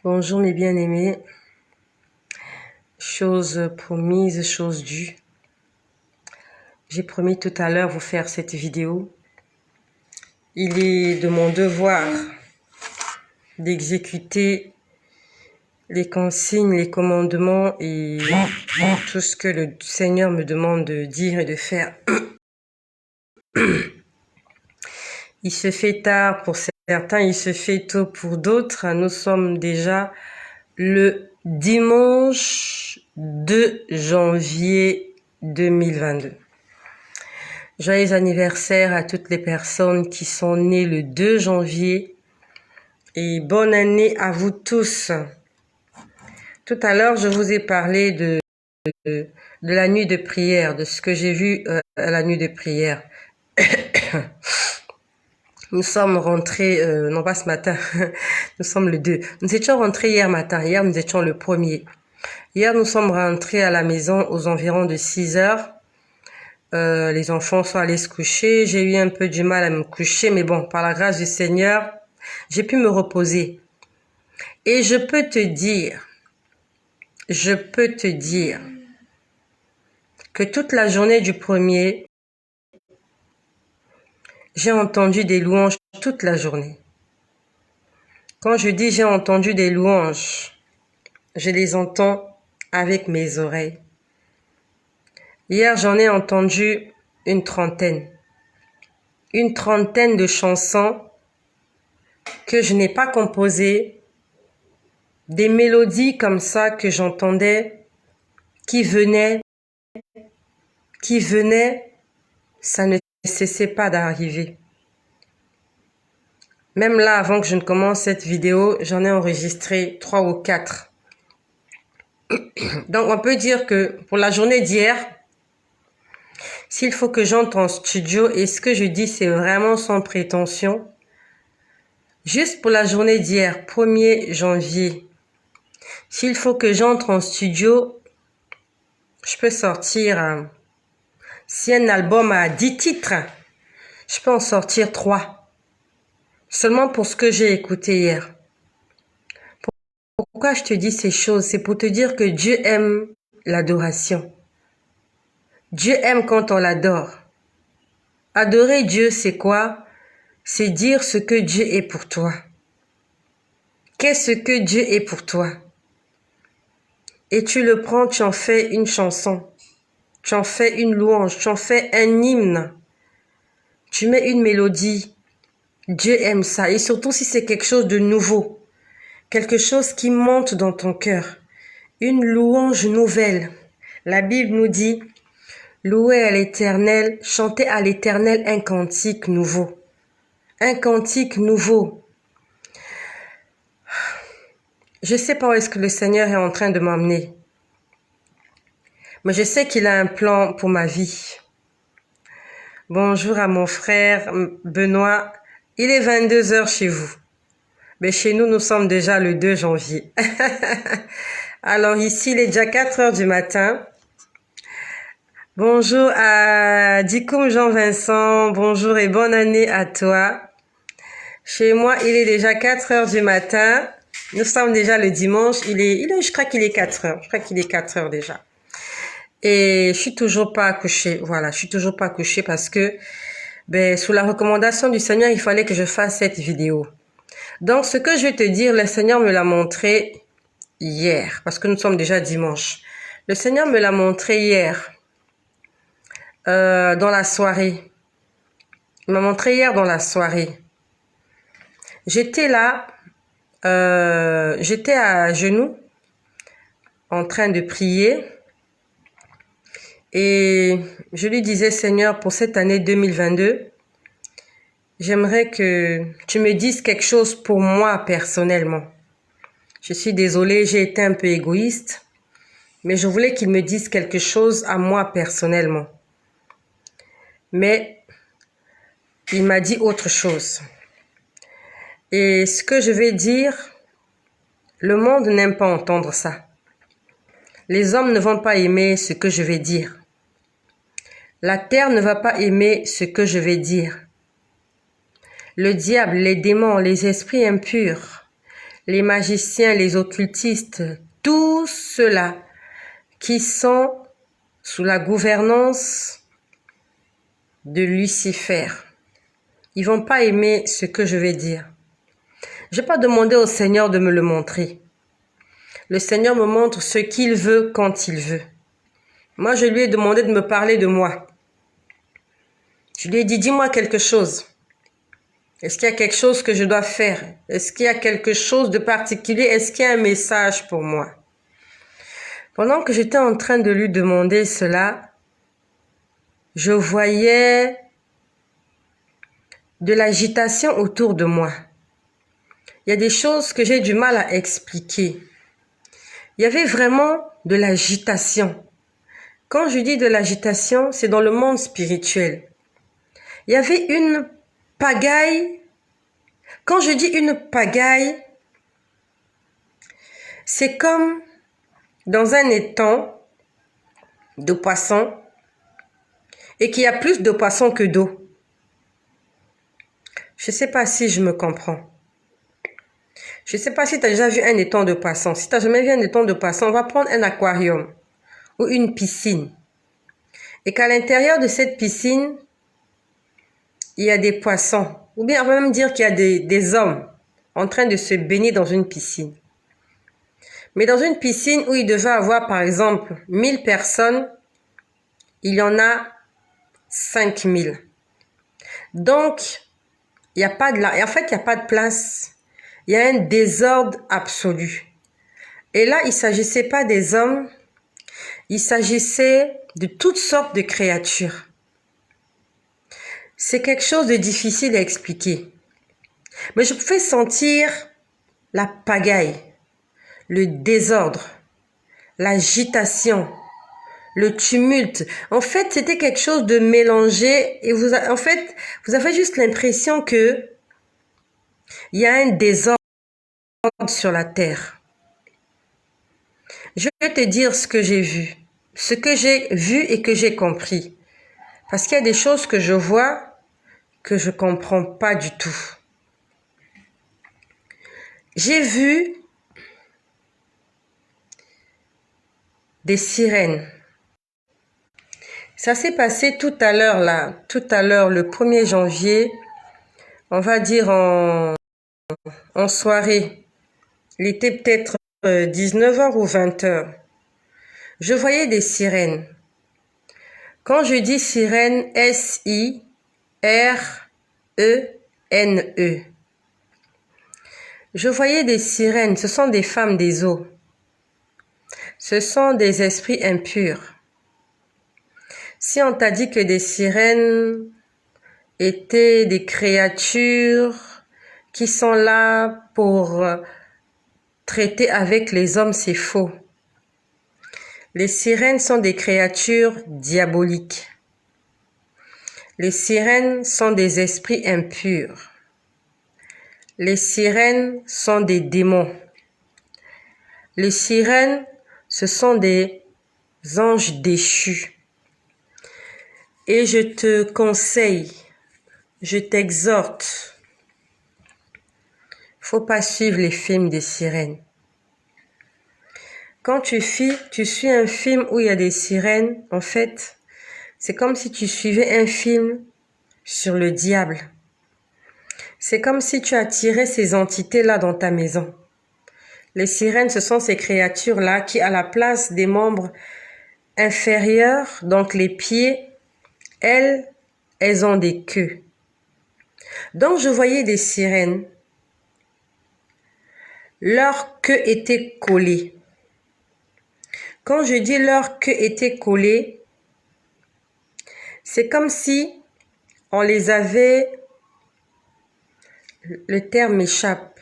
Bonjour mes bien-aimés, chose promise, chose due. J'ai promis tout à l'heure vous faire cette vidéo. Il est de mon devoir d'exécuter les consignes, les commandements et tout ce que le Seigneur me demande de dire et de faire. Il se fait tard pour certains, il se fait tôt pour d'autres. Nous sommes déjà le dimanche 2 janvier 2022. Joyeux anniversaire à toutes les personnes qui sont nées le 2 janvier et bonne année à vous tous. Tout à l'heure, je vous ai parlé de la nuit de prière, de ce que j'ai vu à la nuit de prière. Nous sommes rentrés, non pas ce matin, nous sommes le 2. Nous étions rentrés hier matin, hier nous étions le 1er. Hier nous sommes rentrés à la maison aux environs de 6 heures. Les enfants sont allés se coucher. J'ai eu un peu du mal à me coucher, mais bon, par la grâce du Seigneur, j'ai pu me reposer. Et je peux te dire que toute la journée du 1er, j'ai entendu des louanges toute la journée. Quand je dis j'ai entendu des louanges, je les entends avec mes oreilles. Hier, j'en ai entendu une trentaine de chansons que je n'ai pas composées, des mélodies comme ça que j'entendais, qui venaient, ça ne cessait pas d'arriver. Même là, avant que je ne commence cette vidéo, j'en ai enregistré 3 ou 4. Donc, on peut dire que pour la journée d'hier, s'il faut que j'entre en studio, et ce que je dis, c'est vraiment sans prétention, juste pour la journée d'hier, 1er janvier, s'il faut que j'entre en studio, je peux sortir, si un album a 10 titres, je peux en sortir 3. Seulement pour ce que j'ai écouté hier. Pourquoi je te dis ces choses? C'est pour te dire que Dieu aime l'adoration. Dieu aime quand on l'adore. Adorer Dieu, c'est quoi? C'est dire ce que Dieu est pour toi. Qu'est-ce que Dieu est pour toi? Et tu le prends, tu en fais une chanson. Tu en fais une louange. Tu en fais un hymne. Tu mets une mélodie. Dieu aime ça. Et surtout si c'est quelque chose de nouveau. Quelque chose qui monte dans ton cœur. Une louange nouvelle. La Bible nous dit, louez à l'Éternel, chantez à l'Éternel un cantique nouveau. Un cantique nouveau. Je sais pas où est-ce que le Seigneur est en train de m'emmener. Mais je sais qu'il a un plan pour ma vie. Bonjour à mon frère Benoît. Il est 22 heures chez vous. Mais chez nous, nous sommes déjà le 2 janvier. Alors ici, il est déjà 4 heures du matin. Bonjour à Dikoum Jean-Vincent. Bonjour et bonne année à toi. Chez moi, il est déjà 4 heures du matin. Nous sommes déjà le dimanche. Je crois qu'il est 4 heures. Je crois qu'il est 4 heures déjà. Et je suis toujours pas couchée. Voilà, je suis toujours pas couchée parce que, sous la recommandation du Seigneur, il fallait que je fasse cette vidéo. Donc, ce que je vais te dire, le Seigneur me l'a montré hier, parce que nous sommes déjà dimanche. Le Seigneur me l'a montré hier, dans la soirée. Il m'a montré hier dans la soirée. J'étais là, j'étais à genoux, en train de prier. Et je lui disais, Seigneur, pour cette année 2022, j'aimerais que tu me dises quelque chose pour moi personnellement. Je suis désolée, j'ai été un peu égoïste, mais je voulais qu'il me dise quelque chose à moi personnellement. Mais il m'a dit autre chose. Et ce que je vais dire, le monde n'aime pas entendre ça. Les hommes ne vont pas aimer ce que je vais dire. La terre ne va pas aimer ce que je vais dire. Le diable, les démons, les esprits impurs, les magiciens, les occultistes, tous ceux-là qui sont sous la gouvernance de Lucifer. Ils vont pas aimer ce que je vais dire. Je n'ai pas demandé au Seigneur de me le montrer. Le Seigneur me montre ce qu'il veut quand il veut. Moi, je lui ai demandé de me parler de moi. Je lui ai dit, dis-moi quelque chose. Est-ce qu'il y a quelque chose que je dois faire? Est-ce qu'il y a quelque chose de particulier? Est-ce qu'il y a un message pour moi? Pendant que j'étais en train de lui demander cela, je voyais de l'agitation autour de moi. Il y a des choses que j'ai du mal à expliquer. Il y avait vraiment de l'agitation. Quand je dis de l'agitation, c'est dans le monde spirituel. Il y avait une pagaille. Quand je dis une pagaille, c'est comme dans un étang de poissons et qu'il y a plus de poissons que d'eau. Je ne sais pas si je me comprends. Je ne sais pas si tu as déjà vu un étang de poissons. Si tu n'as jamais vu un étang de poissons, on va prendre un aquarium ou une piscine. Et qu'à l'intérieur de cette piscine, il y a des poissons. Ou bien on va même dire qu'il y a des hommes en train de se baigner dans une piscine. Mais dans une piscine où il devait avoir par exemple 1000 personnes, il y en a 5000. Donc, il n'y a pas de en fait, il n'y a pas de place. Il y a un désordre absolu. Et là, il ne s'agissait pas des hommes, il s'agissait de toutes sortes de créatures. C'est quelque chose de difficile à expliquer. Mais je pouvais sentir la pagaille, le désordre, l'agitation, le tumulte. En fait, c'était quelque chose de mélangé et vous avez juste l'impression que il y a un désordre sur la terre. Je vais te dire ce que j'ai vu et que j'ai compris. Parce qu'il y a des choses que je vois que je comprends pas du tout. J'ai vu des sirènes. Ça s'est passé tout à l'heure le 1er janvier, on va dire en soirée. Il était peut-être 19h ou 20h. Je voyais des sirènes. Quand je dis sirène, S-I-R-E-N-E. Je voyais des sirènes, ce sont des femmes des eaux. Ce sont des esprits impurs. Si on t'a dit que des sirènes étaient des créatures qui sont là pour traiter avec les hommes, c'est faux. Les sirènes sont des créatures diaboliques. Les sirènes sont des esprits impurs. Les sirènes sont des démons. Les sirènes, ce sont des anges déchus. Et je te conseille, je t'exhorte, faut pas suivre les films des sirènes. Quand tu suis un film où il y a des sirènes, en fait, c'est comme si tu suivais un film sur le diable. C'est comme si tu attirais ces entités-là dans ta maison. Les sirènes, ce sont ces créatures-là qui, à la place des membres inférieurs, donc les pieds, elles ont des queues. Donc, je voyais des sirènes. Leur queue était collée. Quand je dis leur queue était collée, c'est comme si on les avait... Le terme m'échappe.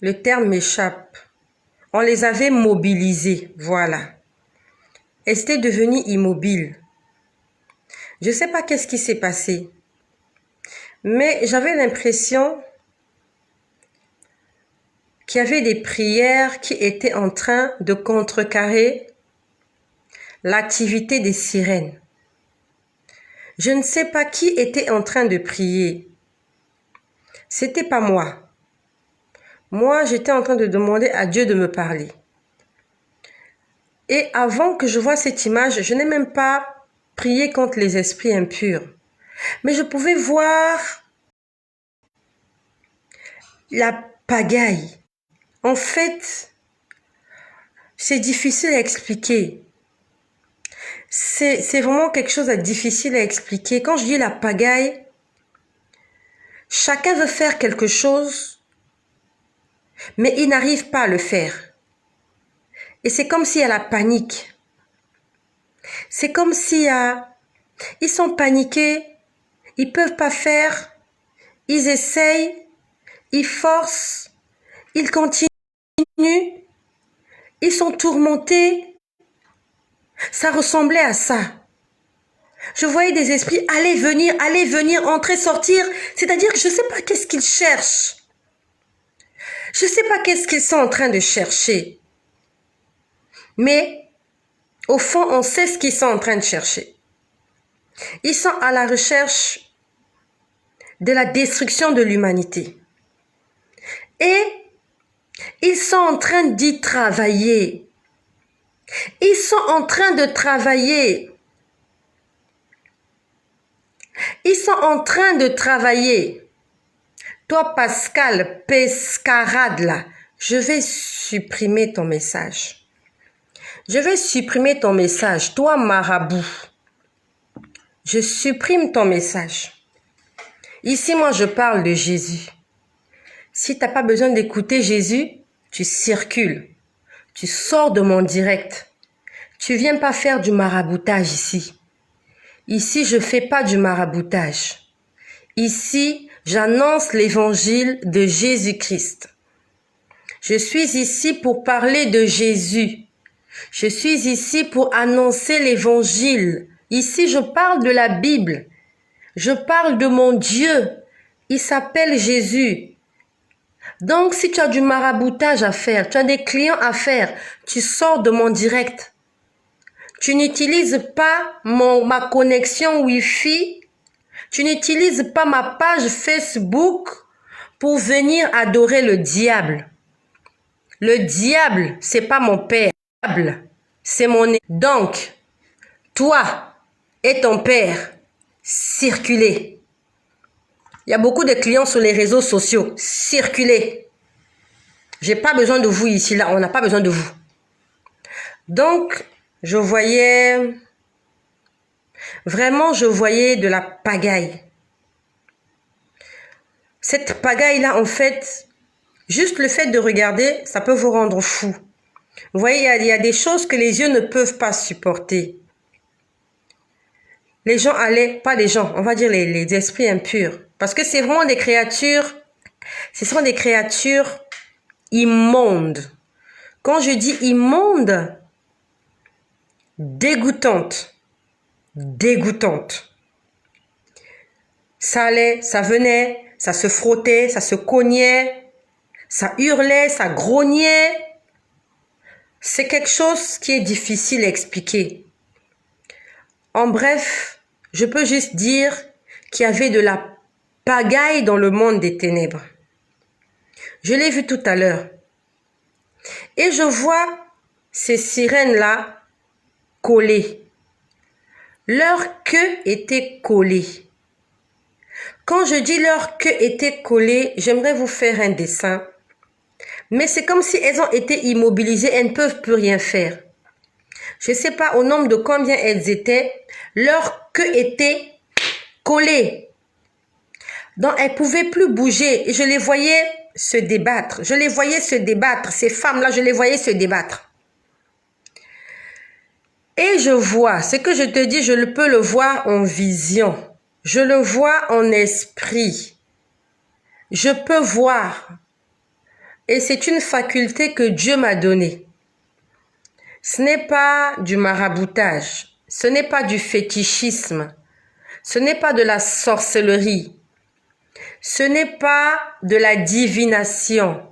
Le terme m'échappe. On les avait mobilisés, voilà. Elles étaient devenues immobiles. Je ne sais pas qu'est-ce qui s'est passé. Mais j'avais l'impression qu'il y avait des prières qui étaient en train de contrecarrer l'activité des sirènes. Je ne sais pas qui était en train de prier. C'était pas moi. moi, j'étais en train de demander à Dieu de me parler. Et avant que je voie cette image, je n'ai même pas prié contre les esprits impurs. Mais je pouvais voir la pagaille. En fait, c'est difficile à expliquer. C'est vraiment quelque chose de difficile à expliquer. Quand je dis la pagaille, chacun veut faire quelque chose, mais il n'arrive pas à le faire. Et c'est comme s'il y a la panique. C'est comme s'il y a... Ils sont paniqués, ils peuvent pas faire, ils essayent, ils forcent, ils continuent, ils sont tourmentés. Ça ressemblait à ça. Je voyais des esprits aller, venir, entrer, sortir. C'est-à-dire que je ne sais pas qu'est-ce qu'ils cherchent. Je ne sais pas qu'est-ce qu'ils sont en train de chercher. Mais au fond, on sait ce qu'ils sont en train de chercher. Ils sont à la recherche de la destruction de l'humanité. Et ils sont en train d'y travailler. Ils sont en train de travailler. Ils sont en train de travailler. Toi, Pascal Pescarade, là, je vais supprimer ton message. Je vais supprimer ton message. Toi, marabout, je supprime ton message. Ici, moi, je parle de Jésus. Si tu n'as pas besoin d'écouter Jésus, tu circules. Tu sors de mon direct. Tu viens pas faire du maraboutage ici. Ici, je fais pas du maraboutage. Ici, j'annonce l'évangile de Jésus-Christ. Je suis ici pour parler de Jésus. Je suis ici pour annoncer l'évangile. Ici, je parle de la Bible. Je parle de mon Dieu. Il s'appelle Jésus. Donc, si tu as du maraboutage à faire, tu as des clients à faire, tu sors de mon direct. Tu n'utilises pas ma connexion Wi-Fi. Tu n'utilises pas ma page Facebook pour venir adorer le diable. Le diable, c'est pas mon père. Le diable, c'est mon... Donc, toi et ton père, circulez. Il y a beaucoup de clients sur les réseaux sociaux. Circulez. J'ai pas besoin de vous ici, là. On n'a pas besoin de vous. Donc, je voyais... Vraiment, je voyais de la pagaille. Cette pagaille-là, en fait, juste le fait de regarder, ça peut vous rendre fou. Vous voyez, il y a des choses que les yeux ne peuvent pas supporter. Les gens allaient, pas les gens, on va dire les esprits impurs. Parce que c'est vraiment des créatures, ce sont des créatures immondes. Quand je dis immondes, dégoûtantes. Dégoûtantes. Ça allait, ça venait, ça se frottait, ça se cognait, ça hurlait, ça grognait. C'est quelque chose qui est difficile à expliquer. En bref, je peux juste dire qu'il y avait de la pagaille dans le monde des ténèbres. Je l'ai vu tout à l'heure. Et je vois ces sirènes-là collées. Leur queue était collée. Quand je dis leur queue était collée, j'aimerais vous faire un dessin. Mais c'est comme si elles ont été immobilisées, elles ne peuvent plus rien faire. Je ne sais pas au nombre de combien elles étaient. Leur queue était collée. Donc elles ne pouvaient plus bouger. Et je les voyais se débattre. Je les voyais se débattre. Ces femmes-là, je les voyais se débattre. Et je vois, ce que je te dis, je peux le voir en vision. Je le vois en esprit. Je peux voir. Et c'est une faculté que Dieu m'a donnée. Ce n'est pas du maraboutage. Ce n'est pas du fétichisme. Ce n'est pas de la sorcellerie. Ce n'est pas de la divination.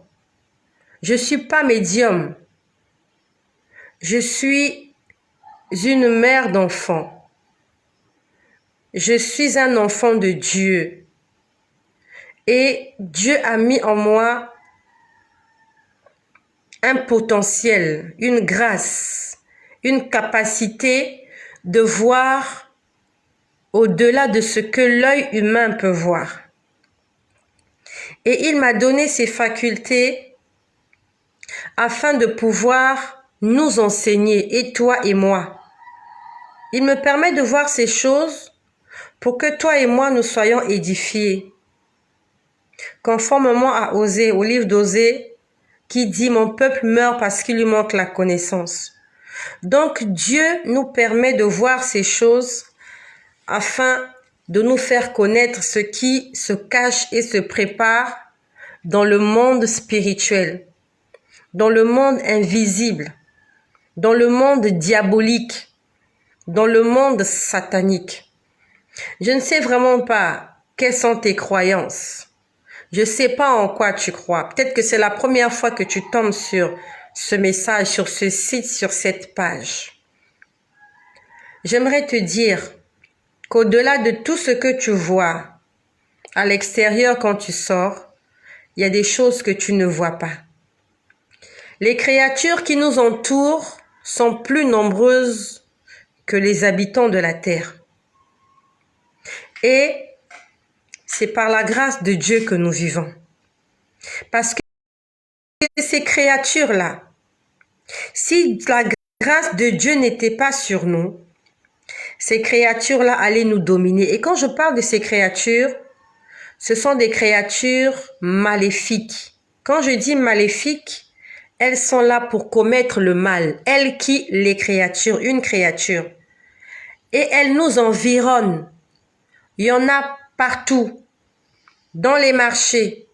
Je ne suis pas médium. Je suis une mère d'enfant. Je suis un enfant de Dieu. Et Dieu a mis en moi un potentiel, une grâce, une capacité de voir au-delà de ce que l'œil humain peut voir. Et il m'a donné ces facultés afin de pouvoir nous enseigner, et toi et moi. Il me permet de voir ces choses pour que toi et moi nous soyons édifiés. Conformément à Osée, au livre d'Osée, qui dit « Mon peuple meurt parce qu'il lui manque la connaissance ». Donc Dieu nous permet de voir ces choses afin de nous faire connaître ce qui se cache et se prépare dans le monde spirituel, dans le monde invisible, dans le monde diabolique, dans le monde satanique. Je ne sais vraiment pas quelles sont tes croyances. Je ne sais pas en quoi tu crois. Peut-être que c'est la première fois que tu tombes sur ce message, sur ce site, sur cette page. J'aimerais te dire qu'au-delà de tout ce que tu vois à l'extérieur quand tu sors, il y a des choses que tu ne vois pas. Les créatures qui nous entourent sont plus nombreuses que les habitants de la terre. Et c'est par la grâce de Dieu que nous vivons. Parce que ces créatures-là, si la grâce de Dieu n'était pas sur nous, ces créatures-là allaient nous dominer. Et quand je parle de ces créatures, ce sont des créatures maléfiques. Quand je dis maléfiques, elles sont là pour commettre le mal. Elles qui, les créatures, une créature. Et elles nous environnent. Il y en a partout. Dans les marchés,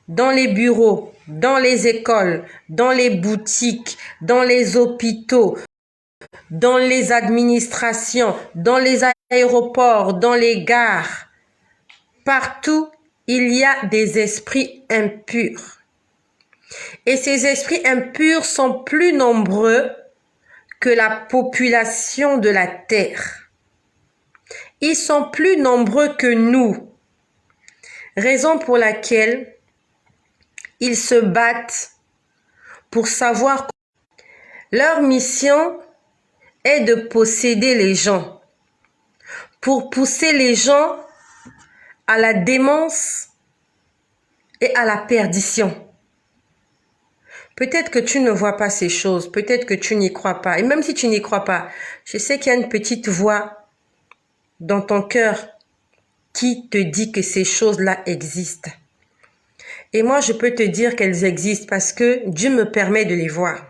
dans les bureaux, dans les écoles, dans les boutiques, dans les hôpitaux, dans les administrations, dans les aéroports, dans les gares. Partout, il y a des esprits impurs. Et ces esprits impurs sont plus nombreux que la population de la terre. Ils sont plus nombreux que nous. Raison pour laquelle ils se battent pour savoir que leur mission est de posséder les gens, pour pousser les gens à la démence et à la perdition. Peut-être que tu ne vois pas ces choses, peut-être que tu n'y crois pas. Et même si tu n'y crois pas, je sais qu'il y a une petite voix dans ton cœur qui te dit que ces choses-là existent. Et moi, je peux te dire qu'elles existent parce que Dieu me permet de les voir.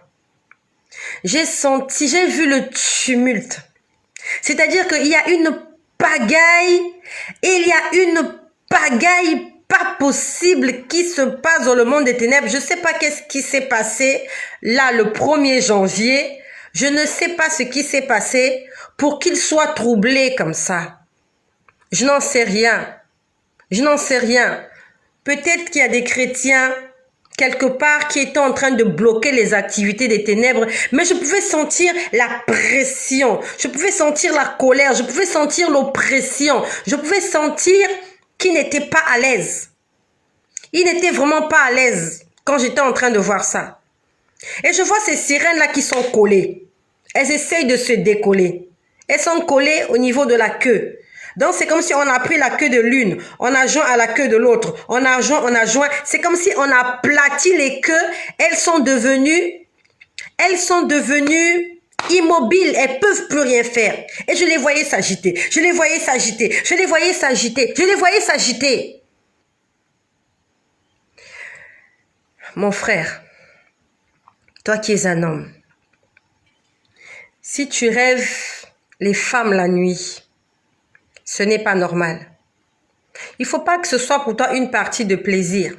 J'ai vu le tumulte. C'est-à-dire qu'il y a une pagaille, il y a une pagaille pas possible qui se passe dans le monde des ténèbres. Je ne sais pas qu'est-ce qui s'est passé là le 1er janvier. Je ne sais pas ce qui s'est passé pour qu'il soit troublé comme ça. Je n'en sais rien. Je n'en sais rien. Peut-être qu'il y a des chrétiens quelque part qui étaient en train de bloquer les activités des ténèbres, mais je pouvais sentir la pression, je pouvais sentir la colère, je pouvais sentir l'oppression, je pouvais sentir qu'ils n'étaient pas à l'aise. Ils n'étaient vraiment pas à l'aise quand j'étais en train de voir ça. Et je vois ces sirènes-là qui sont collées. Elles essayent de se décoller. Elles sont collées au niveau de la queue. Donc, c'est comme si on a pris la queue de l'une, on a joint à la queue de l'autre, on a joint. C'est comme si on a aplati les queues. Elles sont devenues immobiles. Elles peuvent plus rien faire. Et je les voyais s'agiter. Je les voyais s'agiter. Je les voyais s'agiter. Je les voyais s'agiter. Mon frère, toi qui es un homme, si tu rêves les femmes la nuit, ce n'est pas normal. Il ne faut pas que ce soit pour toi une partie de plaisir.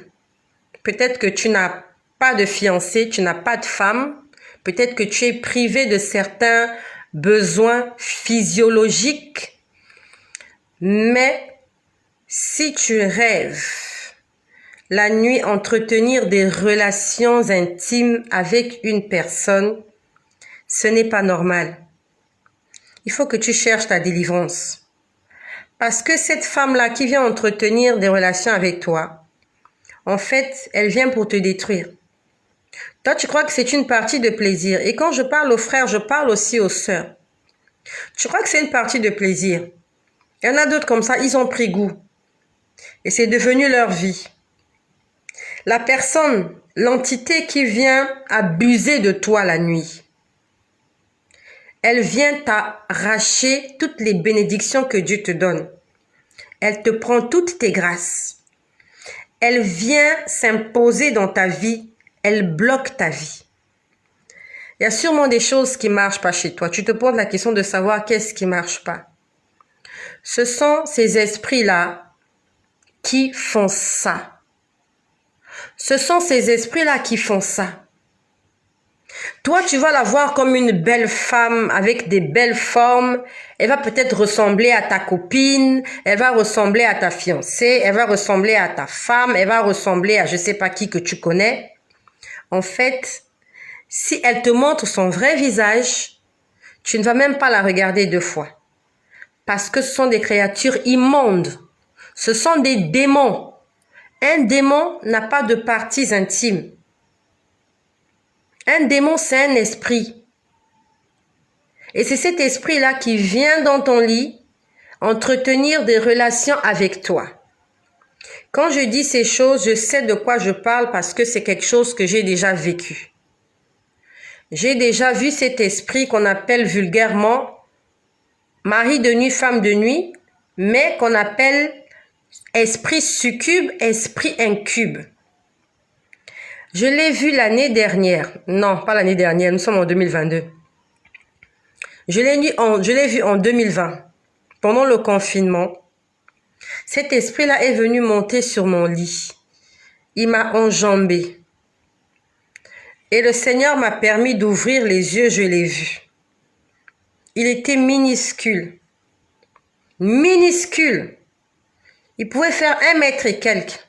Peut-être que tu n'as pas de fiancé, tu n'as pas de femme. Peut-être que tu es privé de certains besoins physiologiques. Mais si tu rêves la nuit entretenir des relations intimes avec une personne, ce n'est pas normal. Il faut que tu cherches ta délivrance. Parce que cette femme-là qui vient entretenir des relations avec toi, en fait, elle vient pour te détruire. Toi, tu crois que c'est une partie de plaisir. Et quand je parle aux frères, je parle aussi aux sœurs. Tu crois que c'est une partie de plaisir. Il y en a d'autres comme ça, ils ont pris goût. Et c'est devenu leur vie. La personne, l'entité qui vient abuser de toi la nuit, elle vient t'arracher toutes les bénédictions que Dieu te donne. Elle te prend toutes tes grâces. Elle vient s'imposer dans ta vie. Elle bloque ta vie. Il y a sûrement des choses qui ne marchent pas chez toi. Tu te poses la question de savoir qu'est-ce qui ne marche pas. Ce sont ces esprits-là qui font ça. Ce sont ces esprits-là qui font ça. Toi, tu vas la voir comme une belle femme avec des belles formes. Elle va peut-être ressembler à ta copine, elle va ressembler à ta fiancée, elle va ressembler à ta femme, elle va ressembler à je sais pas qui que tu connais. En fait, si elle te montre son vrai visage, tu ne vas même pas la regarder deux fois. Parce que ce sont des créatures immondes. Ce sont des démons. Un démon n'a pas de parties intimes. Un démon, c'est un esprit. Et c'est cet esprit-là qui vient dans ton lit entretenir des relations avec toi. Quand je dis ces choses, je sais de quoi je parle parce que c'est quelque chose que j'ai déjà vécu. J'ai déjà vu cet esprit qu'on appelle vulgairement mari de nuit, femme de nuit, mais qu'on appelle esprit succube, esprit incube. Je l'ai vu l'année dernière. Non, pas l'année dernière, nous sommes en 2022. Je l'ai vu en 2020, pendant le confinement. Cet esprit-là est venu monter sur mon lit. Il m'a enjambé. Et le Seigneur m'a permis d'ouvrir les yeux, je l'ai vu. Il était minuscule. Minuscule. Il pouvait faire 1 mètre et quelques.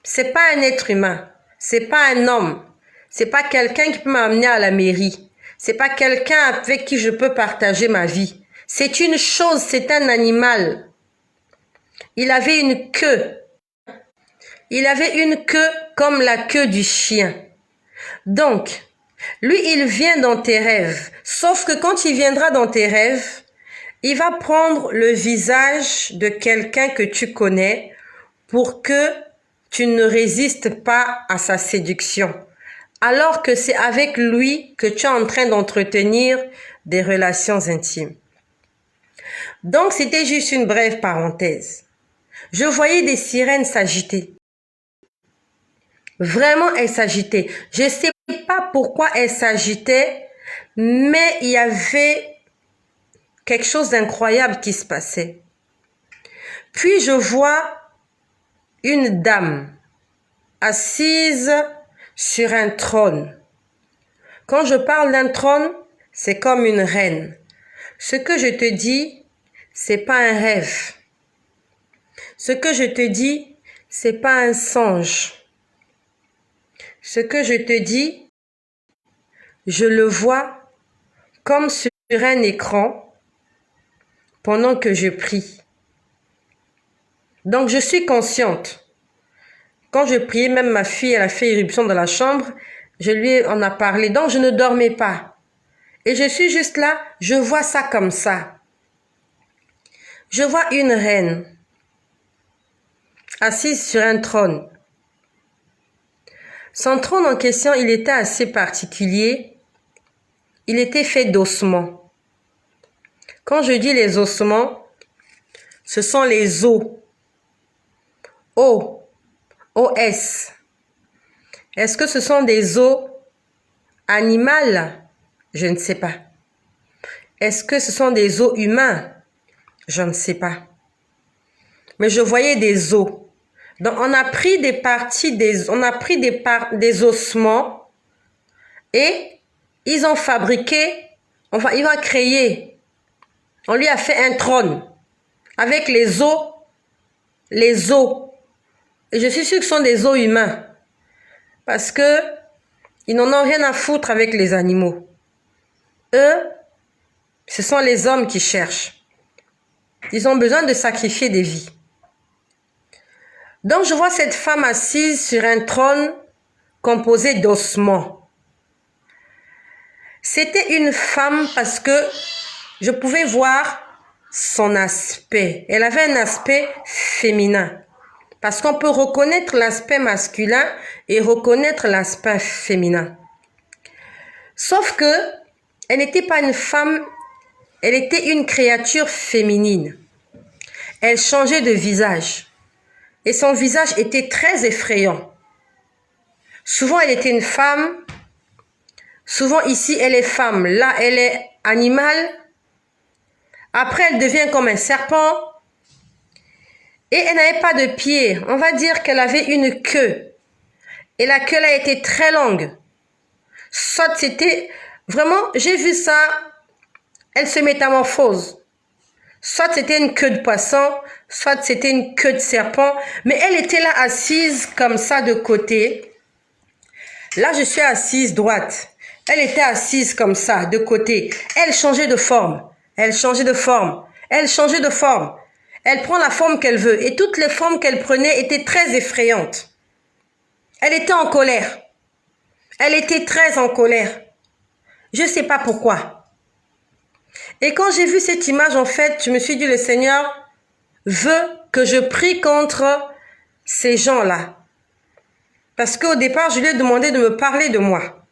C'est pas un être humain. C'est pas un homme. C'est pas quelqu'un qui peut m'amener à la mairie. C'est pas quelqu'un avec qui je peux partager ma vie. C'est une chose, c'est un animal. Il avait une queue. Il avait une queue comme la queue du chien. Donc, lui, il vient dans tes rêves. Sauf que quand il viendra dans tes rêves, il va prendre le visage de quelqu'un que tu connais pour que tu ne résistes pas à sa séduction. Alors que c'est avec lui que tu es en train d'entretenir des relations intimes. Donc, c'était juste une brève parenthèse. Je voyais des sirènes s'agiter. Vraiment, elles s'agitaient. Je ne sais pas pourquoi elles s'agitaient, mais il y avait quelque chose d'incroyable qui se passait. Puis je vois une dame assise sur un trône. Quand je parle d'un trône, c'est comme une reine. Ce que je te dis, c'est pas un rêve. Ce que je te dis, c'est pas un songe. Ce que je te dis, je le vois comme sur un écran pendant que je prie. Donc je suis consciente. Quand je priais, même ma fille, elle a fait irruption dans la chambre, je lui en a parlé. Donc je ne dormais pas. Et je suis juste là, je vois ça comme ça. Je vois une reine assise sur un trône. Son trône en question, il était assez particulier. Il était fait d'ossements. Quand je dis les ossements, ce sont les os. O-S. Est-ce que ce sont des os animaux? Je ne sais pas. Est-ce que ce sont des os humains? Je ne sais pas. Mais je voyais des os. Donc, on a pris des parties, des ossements et ils ont fabriqué, enfin, ils ont créé. On lui a fait un trône avec les os. Et je suis sûre que ce sont des os humains. Parce que ils n'en ont rien à foutre avec les animaux. Eux, ce sont les hommes qui cherchent. Ils ont besoin de sacrifier des vies. Donc, je vois cette femme assise sur un trône composée d'ossements. C'était une femme parce que je pouvais voir son aspect. Elle avait un aspect féminin. Parce qu'on peut reconnaître l'aspect masculin et reconnaître l'aspect féminin. Sauf que elle n'était pas une femme, elle était une créature féminine. Elle changeait de visage. Et son visage était très effrayant. Souvent, elle était une femme. Souvent, ici, elle est femme. Là, elle est animale. Après, elle devient comme un serpent. Et elle n'avait pas de pieds. On va dire qu'elle avait une queue. Et la queue, là, était très longue. Soit c'était... Vraiment, j'ai vu ça. Elle se métamorphose. Soit c'était une queue de poisson, soit c'était une queue de serpent. Mais elle était là assise comme ça de côté. Là, je suis assise droite. Elle était assise comme ça de côté. Elle changeait de forme. Elle changeait de forme. Elle changeait de forme. Elle prend la forme qu'elle veut. Et toutes les formes qu'elle prenait étaient très effrayantes. Elle était en colère. Elle était très en colère. Je ne sais pas pourquoi. Et quand j'ai vu cette image, en fait, je me suis dit, le Seigneur veut que je prie contre ces gens-là. Parce qu'au départ, je lui ai demandé de me parler de moi.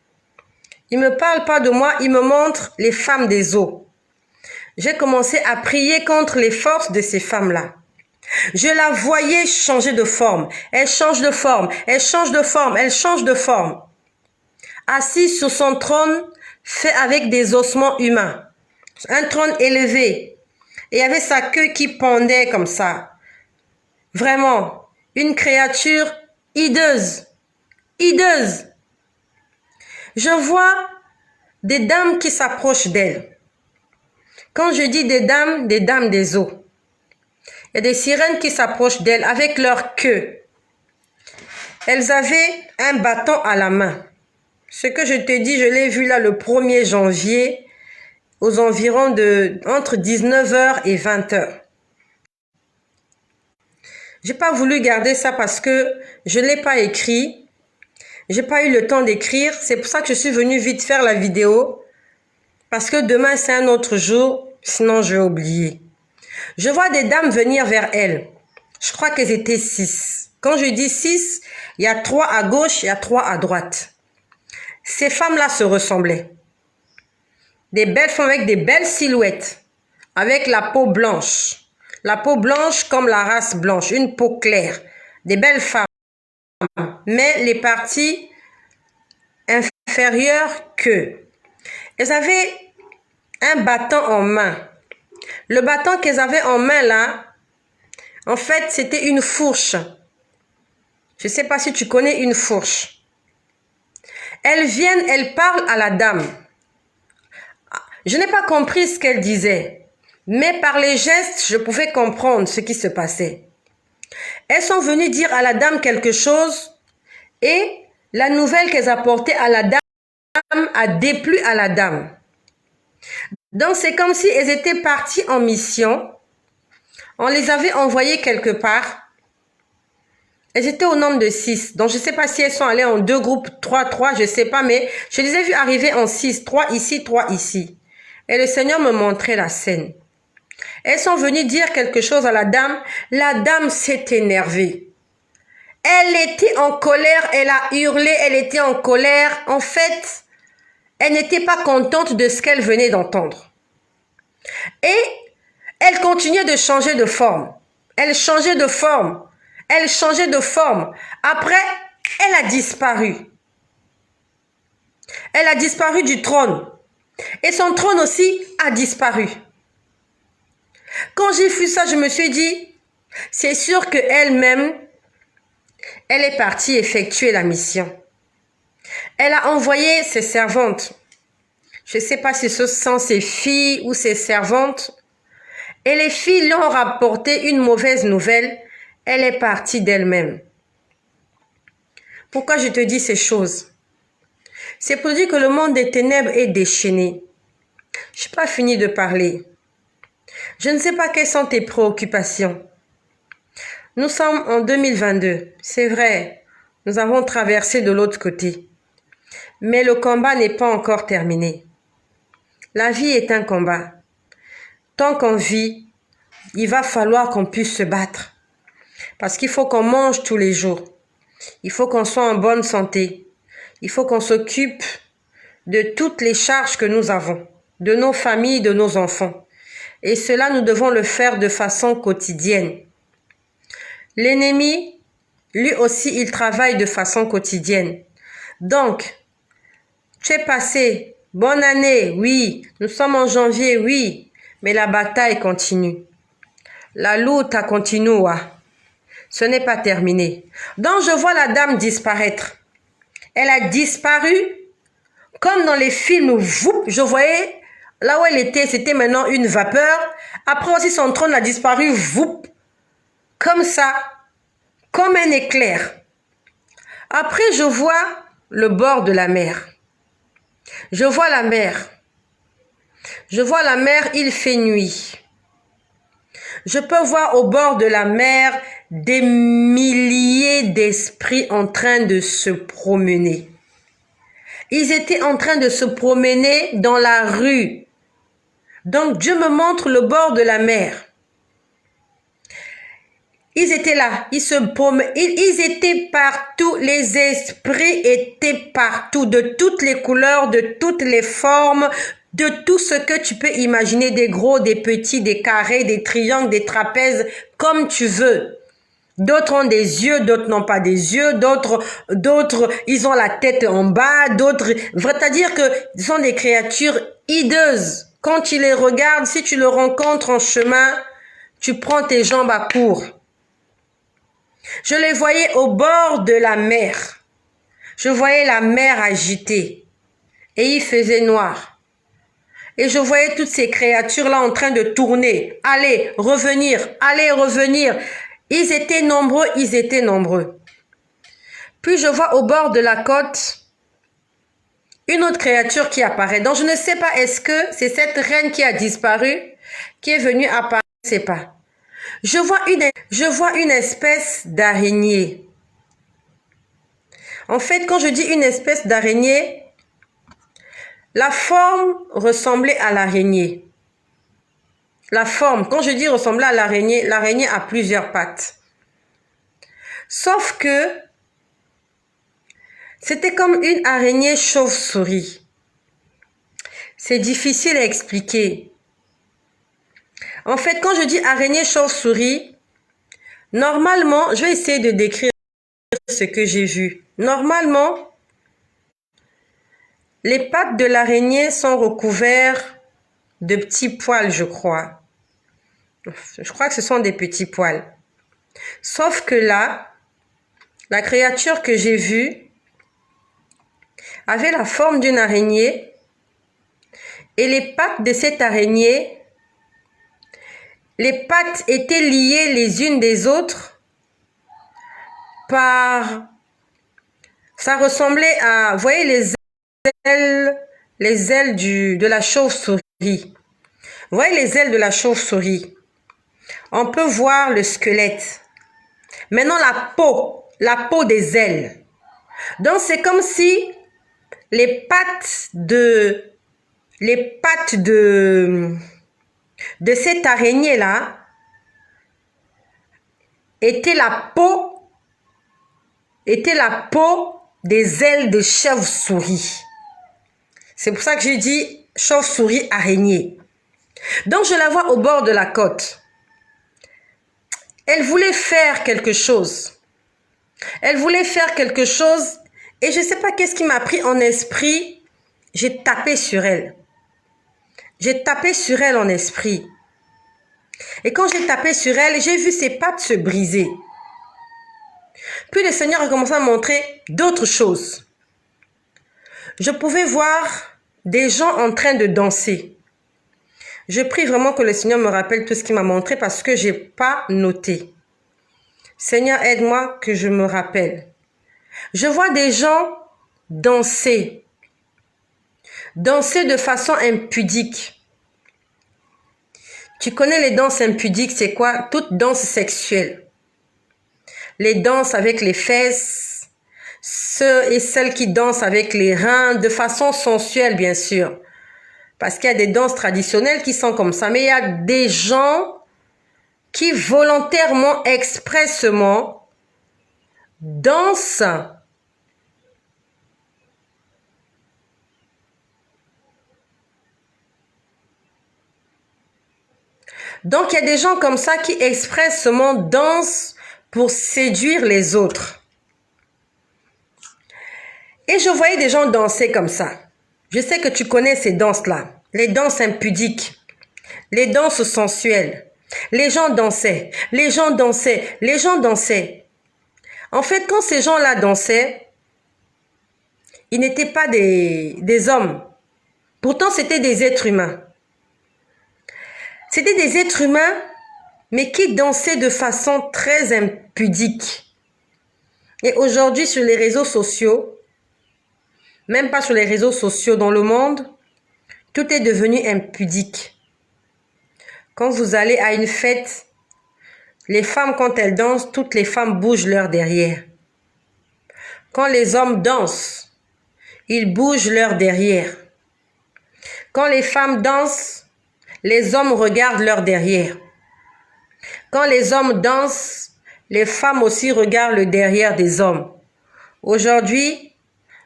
Il ne me parle pas de moi, il me montre les femmes des eaux. J'ai commencé à prier contre les forces de ces femmes-là. Je la voyais changer de forme. Elle change de forme, elle change de forme, elle change de forme. Assise sur son trône, fait avec des ossements humains. Un trône élevé. Et il y avait sa queue qui pendait comme ça. Vraiment, une créature hideuse. Hideuse. Je vois des dames qui s'approchent d'elle. Quand je dis des dames des eaux. Il y a des sirènes qui s'approchent d'elle avec leur queue. Elles avaient un bâton à la main. Ce que je te dis, je l'ai vu là le 1er janvier aux environs entre 19h et 20h. J'ai pas voulu garder ça parce que je l'ai pas écrit. J'ai pas eu le temps d'écrire. C'est pour ça que je suis venue vite faire la vidéo. Parce que demain, c'est un autre jour. Sinon, je vais oublier. Je vois des dames venir vers elle. Je crois qu'elles étaient 6. Quand je dis 6, il y a 3 à gauche, il y a 3 à droite. Ces femmes-là se ressemblaient. Des belles femmes avec des belles silhouettes. Avec la peau blanche. La peau blanche comme la race blanche. Une peau claire. Des belles femmes. Mais les parties inférieures que. Elles avaient un bâton en main. Le bâton qu'elles avaient en main là, en fait, c'était une fourche. Je ne sais pas si tu connais une fourche. Elles viennent, elles parlent à la dame. Je n'ai pas compris ce qu'elle disait, mais par les gestes, je pouvais comprendre ce qui se passait. Elles sont venues dire à la dame quelque chose et la nouvelle qu'elles apportaient à la dame a déplu à la dame. Donc c'est comme si elles étaient parties en mission. On les avait envoyées quelque part. Elles étaient au nombre de 6. Donc je ne sais pas si elles sont allées en 2 groupes, 3, je ne sais pas, mais je les ai vues arriver en 6. 3 ici, 3 ici. Et le Seigneur me montrait la scène. Elles sont venues dire quelque chose à la dame. La dame s'est énervée. Elle était en colère, elle a hurlé, elle était en colère. En fait, elle n'était pas contente de ce qu'elle venait d'entendre. Et elle continuait de changer de forme. Elle changeait de forme. Elle changeait de forme. Après, elle a disparu. Elle a disparu du trône. Et son trône aussi a disparu. Quand j'ai vu ça, je me suis dit, c'est sûr qu'elle-même, elle est partie effectuer la mission. Elle a envoyé ses servantes. Je ne sais pas si ce sont ses filles ou ses servantes. Et les filles lui ont rapporté une mauvaise nouvelle. Elle est partie d'elle-même. Pourquoi je te dis ces choses? C'est pour dire que le monde des ténèbres est déchaîné. Je n'ai pas fini de parler. Je ne sais pas quelles sont tes préoccupations. Nous sommes en 2022. C'est vrai, Nous avons traversé de l'autre côté. Mais le combat n'est pas encore terminé. La vie est un combat. Tant qu'on vit, il va falloir qu'on puisse se battre. Parce qu'il faut qu'on mange tous les jours. Il faut qu'on soit en bonne santé. Il faut qu'on s'occupe de toutes les charges que nous avons, de nos familles, de nos enfants. Et cela, nous devons le faire de façon quotidienne. L'ennemi, lui aussi, il travaille de façon quotidienne. Donc, tu es passé, bonne année, oui, nous sommes en janvier, oui, mais la bataille continue. La lutte continua. Ce n'est pas terminé. Donc, je vois la dame disparaître. Elle a disparu, comme dans les films, je voyais, là où elle était, c'était maintenant une vapeur. Après aussi, son trône a disparu, comme ça, comme un éclair. Après, je vois le bord de la mer. Je vois la mer. Je vois la mer, il fait nuit. Je peux voir au bord de la mer des milliers d'esprits en train de se promener. Ils étaient en train de se promener dans la rue. Donc Dieu me montre le bord de la mer. Ils étaient là, ils étaient partout, les esprits étaient partout, de toutes les couleurs, de toutes les formes, de tout ce que tu peux imaginer, des gros, des petits, des carrés, des triangles, des trapèzes, comme tu veux. D'autres ont des yeux, d'autres n'ont pas des yeux, d'autres, ils ont la tête en bas, d'autres, c'est-à-dire que ce sont des créatures hideuses. Quand tu les regardes, si tu le rencontres en chemin, tu prends tes jambes à court. Je les voyais au bord de la mer. Je voyais la mer agitée. Et il faisait noir. Et je voyais toutes ces créatures-là en train de tourner. Aller, revenir, aller, revenir. Ils étaient nombreux, ils étaient nombreux. Puis je vois au bord de la côte une autre créature qui apparaît. Donc je ne sais pas, est-ce que c'est cette reine qui a disparu, qui est venue apparaître, je ne sais pas. Je vois une espèce d'araignée. En fait, quand je dis une espèce d'araignée, la forme ressemblait à l'araignée. La forme, quand je dis ressembler à l'araignée, l'araignée a plusieurs pattes. Sauf que c'était comme une araignée chauve-souris. C'est difficile à expliquer. En fait, quand je dis araignée chauve-souris, normalement, je vais essayer de décrire ce que j'ai vu. Normalement, les pattes de l'araignée sont recouvertes de petits poils, je crois. Je crois que ce sont des petits poils. Sauf que là, la créature que j'ai vue avait la forme d'une araignée et les pattes de cette araignée, les pattes étaient liées les unes des autres par... Ça ressemblait à... Vous voyez les ailes de la chauve-souris. Vous voyez les ailes de la chauve-souris. On peut voir le squelette. Maintenant, la peau des ailes. Donc, c'est comme si les pattes de cette araignée-là étaient la peau des ailes de chauve-souris. C'est pour ça que j'ai dit chauve-souris araignée. Donc, je la vois au bord de la côte. Elle voulait faire quelque chose. Elle voulait faire quelque chose et je ne sais pas qu'est-ce qui m'a pris en esprit. J'ai tapé sur elle. J'ai tapé sur elle en esprit. Et quand j'ai tapé sur elle, j'ai vu ses pattes se briser. Puis le Seigneur a commencé à montrer d'autres choses. Je pouvais voir des gens en train de danser. Je prie vraiment que le Seigneur me rappelle tout ce qu'il m'a montré parce que je n'ai pas noté. Seigneur, aide-moi que je me rappelle. Je vois des gens danser. Danser de façon impudique. Tu connais les danses impudiques, c'est quoi? Toute danse sexuelle. Les danses avec les fesses, ceux et celles qui dansent avec les reins de façon sensuelle, bien sûr. Parce qu'il y a des danses traditionnelles qui sont comme ça. Mais il y a des gens qui volontairement, expressément, dansent Donc, il y a des gens comme ça qui expressément dansent pour séduire les autres. Et je voyais des gens danser comme ça. Je sais que tu connais ces danses-là. Les danses impudiques, les danses sensuelles. Les gens dansaient, les gens dansaient, les gens dansaient. En fait, quand ces gens-là dansaient, ils n'étaient pas des hommes. Pourtant, c'était des êtres humains. C'était des êtres humains, mais qui dansaient de façon très impudique. Et aujourd'hui, sur les réseaux sociaux, même pas sur les réseaux sociaux dans le monde, tout est devenu impudique. Quand vous allez à une fête, les femmes, quand elles dansent, toutes les femmes bougent leur derrière. Quand les hommes dansent, ils bougent leur derrière. Quand les femmes dansent, les hommes regardent leur derrière. Quand les hommes dansent, les femmes aussi regardent le derrière des hommes. Aujourd'hui,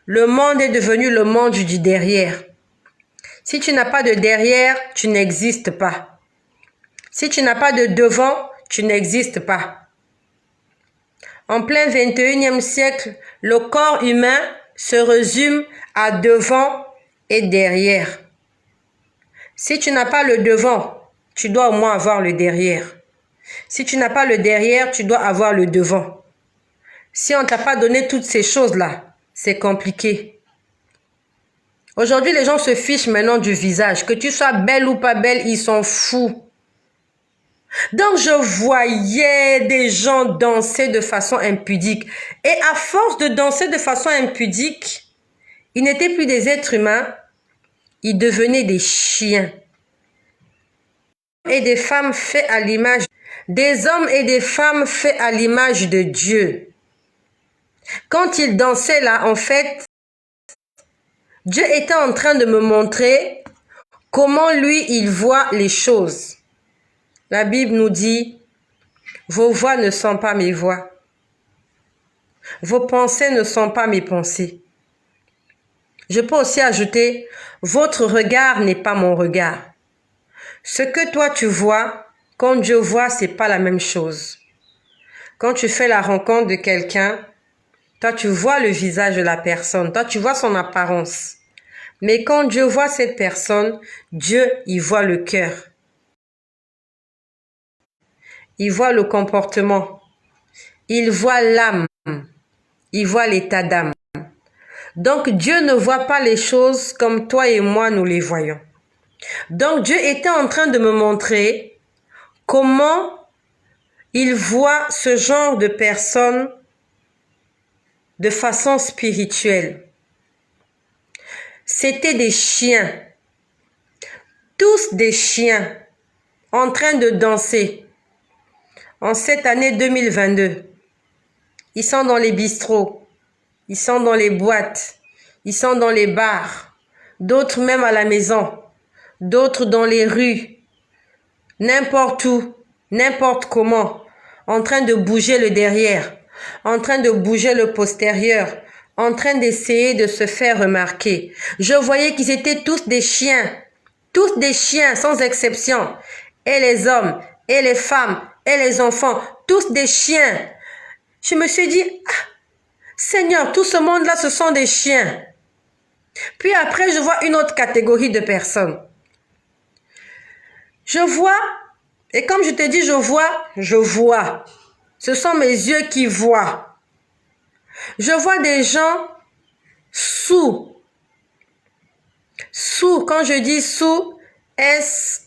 le monde est devenu le monde du derrière. Si tu n'as pas de derrière, tu n'existes pas. Si tu n'as pas de devant, tu n'existes pas. En plein 21e siècle, le corps humain se résume à devant et derrière. Si tu n'as pas le devant, tu dois au moins avoir le derrière. Si tu n'as pas le derrière, tu dois avoir le devant. Si on ne t'a pas donné toutes ces choses-là, c'est compliqué. Aujourd'hui, les gens se fichent maintenant du visage. Que tu sois belle ou pas belle, ils s'en foutent. Donc, je voyais des gens danser de façon impudique. Et à force de danser de façon impudique, ils n'étaient plus des êtres humains, ils devenaient des chiens. Et des femmes faits à l'image, des hommes et des femmes faits à l'image de Dieu. Quand ils dansaient là, en fait, Dieu était en train de me montrer comment lui, il voit les choses. La Bible nous dit, vos voix ne sont pas mes voix. Vos pensées ne sont pas mes pensées. Je peux aussi ajouter, votre regard n'est pas mon regard. Ce que toi tu vois, quand Dieu voit, c'est pas la même chose. Quand tu fais la rencontre de quelqu'un, toi tu vois le visage de la personne, toi tu vois son apparence. Mais quand Dieu voit cette personne, Dieu, il voit le cœur. Il voit le comportement. Il voit l'âme. Il voit l'état d'âme. Donc Dieu ne voit pas les choses comme toi et moi nous les voyons. Donc Dieu était en train de me montrer comment il voit ce genre de personnes de façon spirituelle. C'était des chiens. Tous des chiens en train de danser. En cette année 2022, ils sont dans les bistrots, ils sont dans les boîtes, ils sont dans les bars, d'autres même à la maison, d'autres dans les rues, n'importe où, n'importe comment, en train de bouger le derrière, en train de bouger le postérieur, en train d'essayer de se faire remarquer. Je voyais qu'ils étaient tous des chiens sans exception, et les hommes, et les femmes, et les enfants, tous des chiens. Je me suis dit, ah, Seigneur, tout ce monde-là, ce sont des chiens. Puis après, je vois une autre catégorie de personnes. Je vois, et comme je te dis, je vois. Ce sont mes yeux qui voient. Je vois des gens sous. Sous, quand je dis sous, S-A-O-U-L.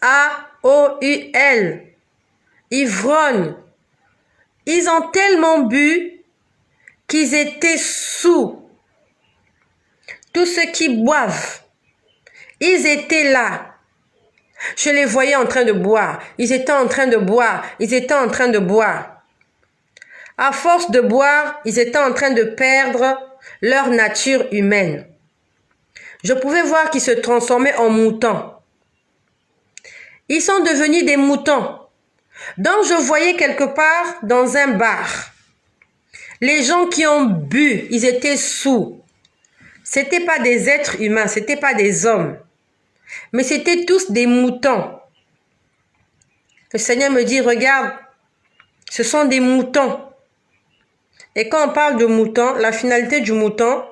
Ivrognes. Ils ont tellement bu qu'ils étaient sous. Tous ceux qui boivent, ils étaient là. Je les voyais en train de boire. Ils étaient en train de boire. Ils étaient en train de boire. À force de boire, ils étaient en train de perdre leur nature humaine. Je pouvais voir qu'ils se transformaient en moutons. Ils sont devenus des moutons. Donc je voyais quelque part dans un bar. Les gens qui ont bu, ils étaient saouls. C'était pas des êtres humains, c'était pas des hommes. Mais c'était tous des moutons. Le Seigneur me dit, regarde, ce sont des moutons. Et quand on parle de moutons, la finalité du mouton,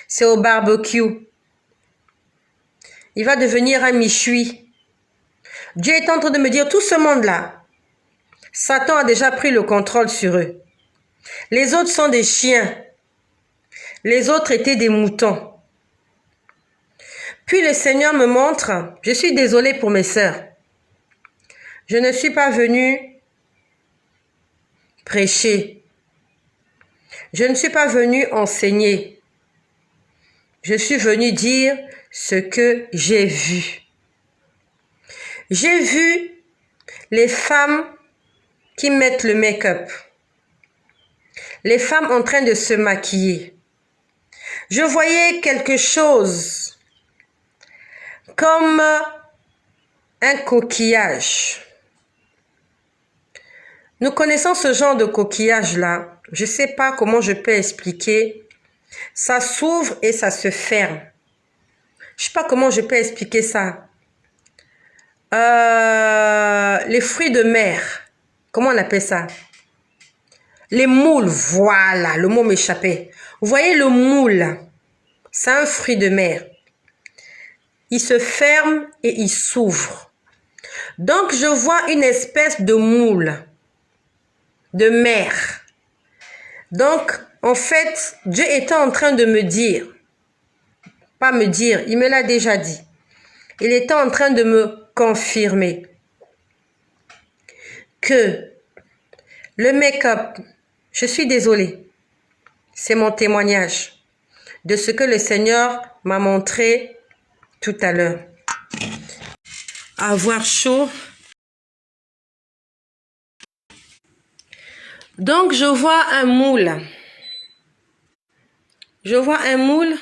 c'est au barbecue. Il va devenir un méchoui. Dieu est en train de me dire, tout ce monde-là, Satan a déjà pris le contrôle sur eux. Les autres sont des chiens. Les autres étaient des moutons. Puis le Seigneur me montre, je suis désolée pour mes sœurs. Je ne suis pas venue prêcher. Je ne suis pas venue enseigner. Je suis venue dire ce que j'ai vu. J'ai vu les femmes qui mettent le make-up. Les femmes en train de se maquiller. Je voyais quelque chose comme un coquillage. Nous connaissons ce genre de coquillage-là. Je ne sais pas comment je peux expliquer. Ça s'ouvre et ça se ferme. Je ne sais pas comment je peux expliquer ça. Les fruits de mer. Comment on appelle ça? Les moules, voilà, le mot m'échappait. Vous voyez le moule, c'est un fruit de mer. Il se ferme et il s'ouvre. Donc je vois une espèce de moule, de mer. Donc en fait, Dieu était en train de me dire, pas me dire, il me l'a déjà dit. Il était en train de me confirmer que le make-up, je suis désolée, c'est mon témoignage de ce que le Seigneur m'a montré tout à l'heure. Avoir chaud. Donc je vois un moule. Je vois un moule.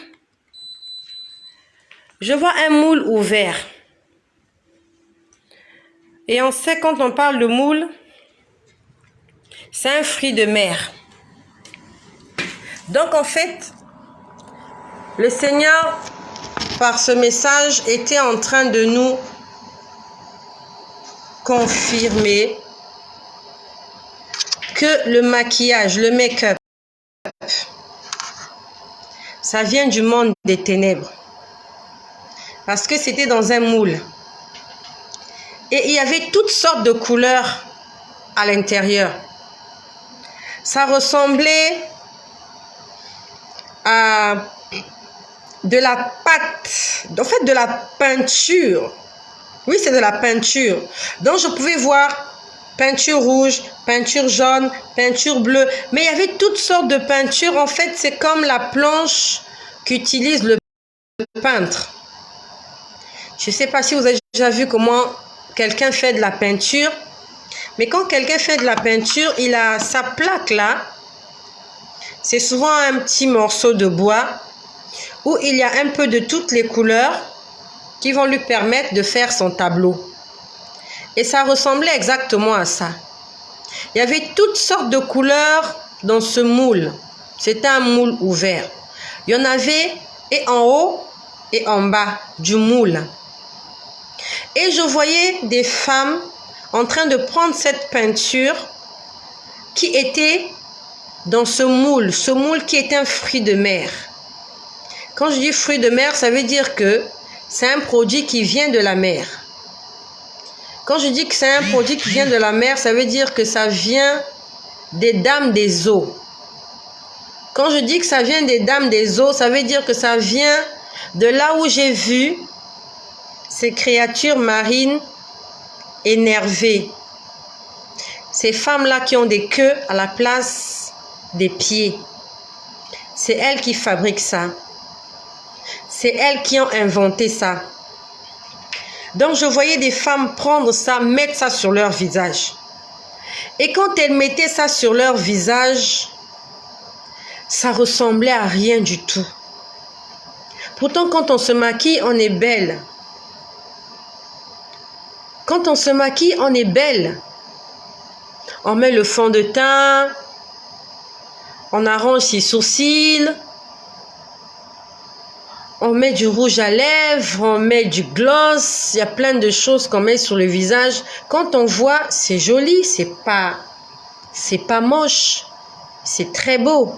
Je vois un moule ouvert. Et on sait quand on parle de moule, c'est un fruit de mer. Donc en fait, le Seigneur, par ce message, était en train de nous confirmer que le maquillage, le make-up, ça vient du monde des ténèbres. Parce que c'était dans un moule. Et il y avait toutes sortes de couleurs à l'intérieur. Ça ressemblait à de la pâte, en fait de la peinture. Oui, c'est de la peinture. Donc je pouvais voir peinture rouge, peinture jaune, peinture bleue. Mais il y avait toutes sortes de peintures. En fait, c'est comme la planche qu'utilise le peintre. Je ne sais pas si vous avez déjà vu comment quelqu'un fait de la peinture. Mais quand quelqu'un fait de la peinture, il a sa plaque là. C'est souvent un petit morceau de bois où il y a un peu de toutes les couleurs qui vont lui permettre de faire son tableau. Et ça ressemblait exactement à ça. Il y avait toutes sortes de couleurs dans ce moule. C'était un moule ouvert. Il y en avait et en haut et en bas du moule. Et je voyais des femmes en train de prendre cette peinture qui était dans ce moule qui est un fruit de mer. Quand je dis fruit de mer, ça veut dire que c'est un produit qui vient de la mer. Quand je dis que c'est un produit qui vient de la mer, ça veut dire que ça vient des dames des eaux. Quand je dis que ça vient des dames des eaux, ça veut dire que ça vient de là où j'ai vu ces créatures marines énervées. Ces femmes-là qui ont des queues à la place des pieds. C'est elles qui fabriquent ça. C'est elles qui ont inventé ça. Donc je voyais des femmes prendre ça, mettre ça sur leur visage. Et quand elles mettaient ça sur leur visage, ça ressemblait à rien du tout. Pourtant, quand on se maquille, on est belle. Quand on se maquille, on est belle. On met le fond de teint, on arrange ses sourcils, on met du rouge à lèvres, on met du gloss, il y a plein de choses qu'on met sur le visage. Quand on voit, c'est joli, c'est pas moche, c'est très beau.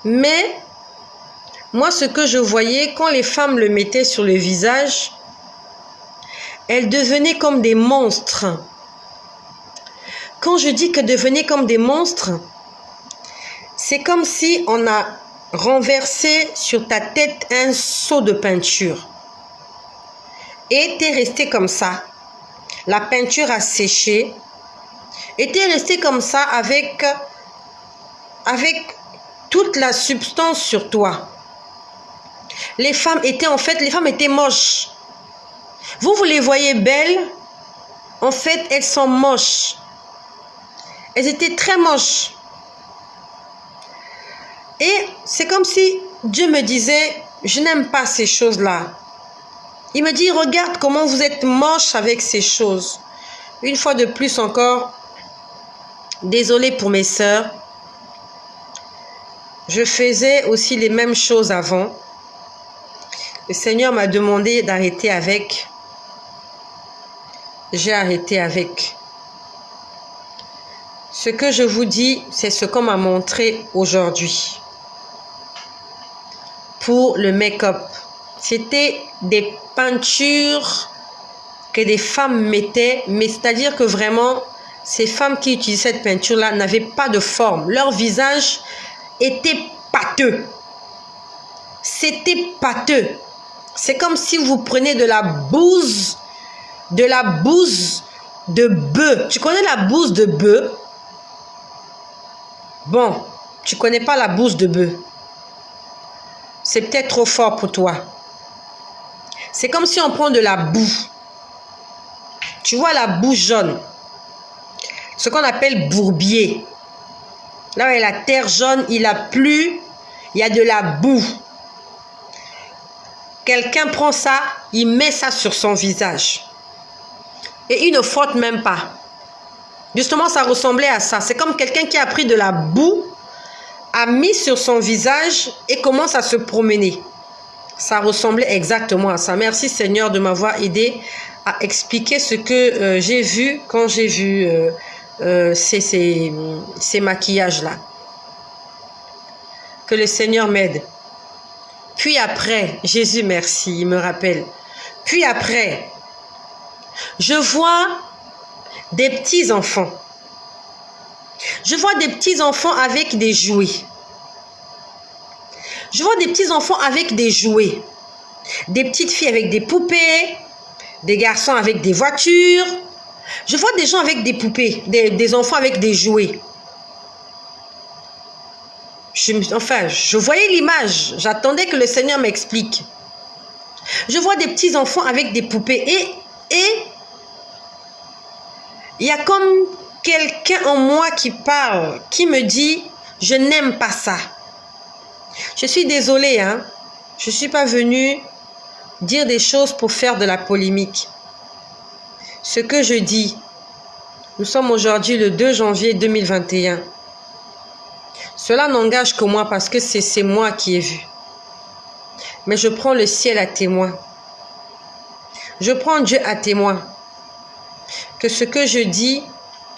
Mais moi, ce que je voyais, quand les femmes le mettaient sur le visage, elles devenaient comme des monstres. Quand je dis qu'elles devenaient comme des monstres, c'est comme si on a renversé sur ta tête un seau de peinture. Et t'es resté comme ça. La peinture a séché. Et t'es resté comme ça avec toute la substance sur toi. Les femmes étaient moches. Vous les voyez belles. En fait, elles sont moches. Elles étaient très moches. Et c'est comme si Dieu me disait, je n'aime pas ces choses-là. Il me dit, regarde comment vous êtes moche avec ces choses. Une fois de plus encore, désolée pour mes sœurs. Je faisais aussi les mêmes choses avant. Le Seigneur m'a demandé d'arrêter avec. J'ai arrêté avec. Ce que je vous dis, c'est ce qu'on m'a montré aujourd'hui. Pour le make-up, c'était des peintures que des femmes mettaient, mais c'est-à-dire que vraiment, ces femmes qui utilisaient cette peinture-là n'avaient pas de forme. Leur visage était pâteux. C'était pâteux. C'est comme si vous prenez de la bouse de bœuf. Tu connais la bouse de bœuf? Bon, tu connais pas la bouse de bœuf. C'est peut-être trop fort pour toi. C'est comme si on prend de la boue. Tu vois la boue jaune. Ce qu'on appelle bourbier. Là où il y a la terre jaune, il a plu, il y a de la boue. Quelqu'un prend ça, il met ça sur son visage. Et il ne frotte même pas. Justement, ça ressemblait à ça. C'est comme quelqu'un qui a pris de la boue, a mis sur son visage et commence à se promener. Ça ressemblait exactement à ça. Merci Seigneur de m'avoir aidé à expliquer ce que j'ai vu quand j'ai vu ces maquillages-là. Que le Seigneur m'aide. Puis après, Jésus merci, il me rappelle. Puis après, je vois des petits enfants. Je vois des petits enfants avec des jouets. Je vois des petits enfants avec des jouets. Des petites filles avec des poupées. Des garçons avec des voitures. Je vois des gens avec des poupées. Des enfants avec des jouets. Je voyais l'image. J'attendais que le Seigneur m'explique. Je vois des petits enfants avec des poupées. Et il y a comme quelqu'un en moi qui parle, qui me dit, je n'aime pas ça. Je suis désolée, hein. Je ne suis pas venue dire des choses pour faire de la polémique. Ce que je dis, nous sommes aujourd'hui le 2 janvier 2021. Cela n'engage que moi parce que c'est moi qui ai vu. Mais je prends le ciel à témoin. Je prends Dieu à témoin. Que ce que je dis,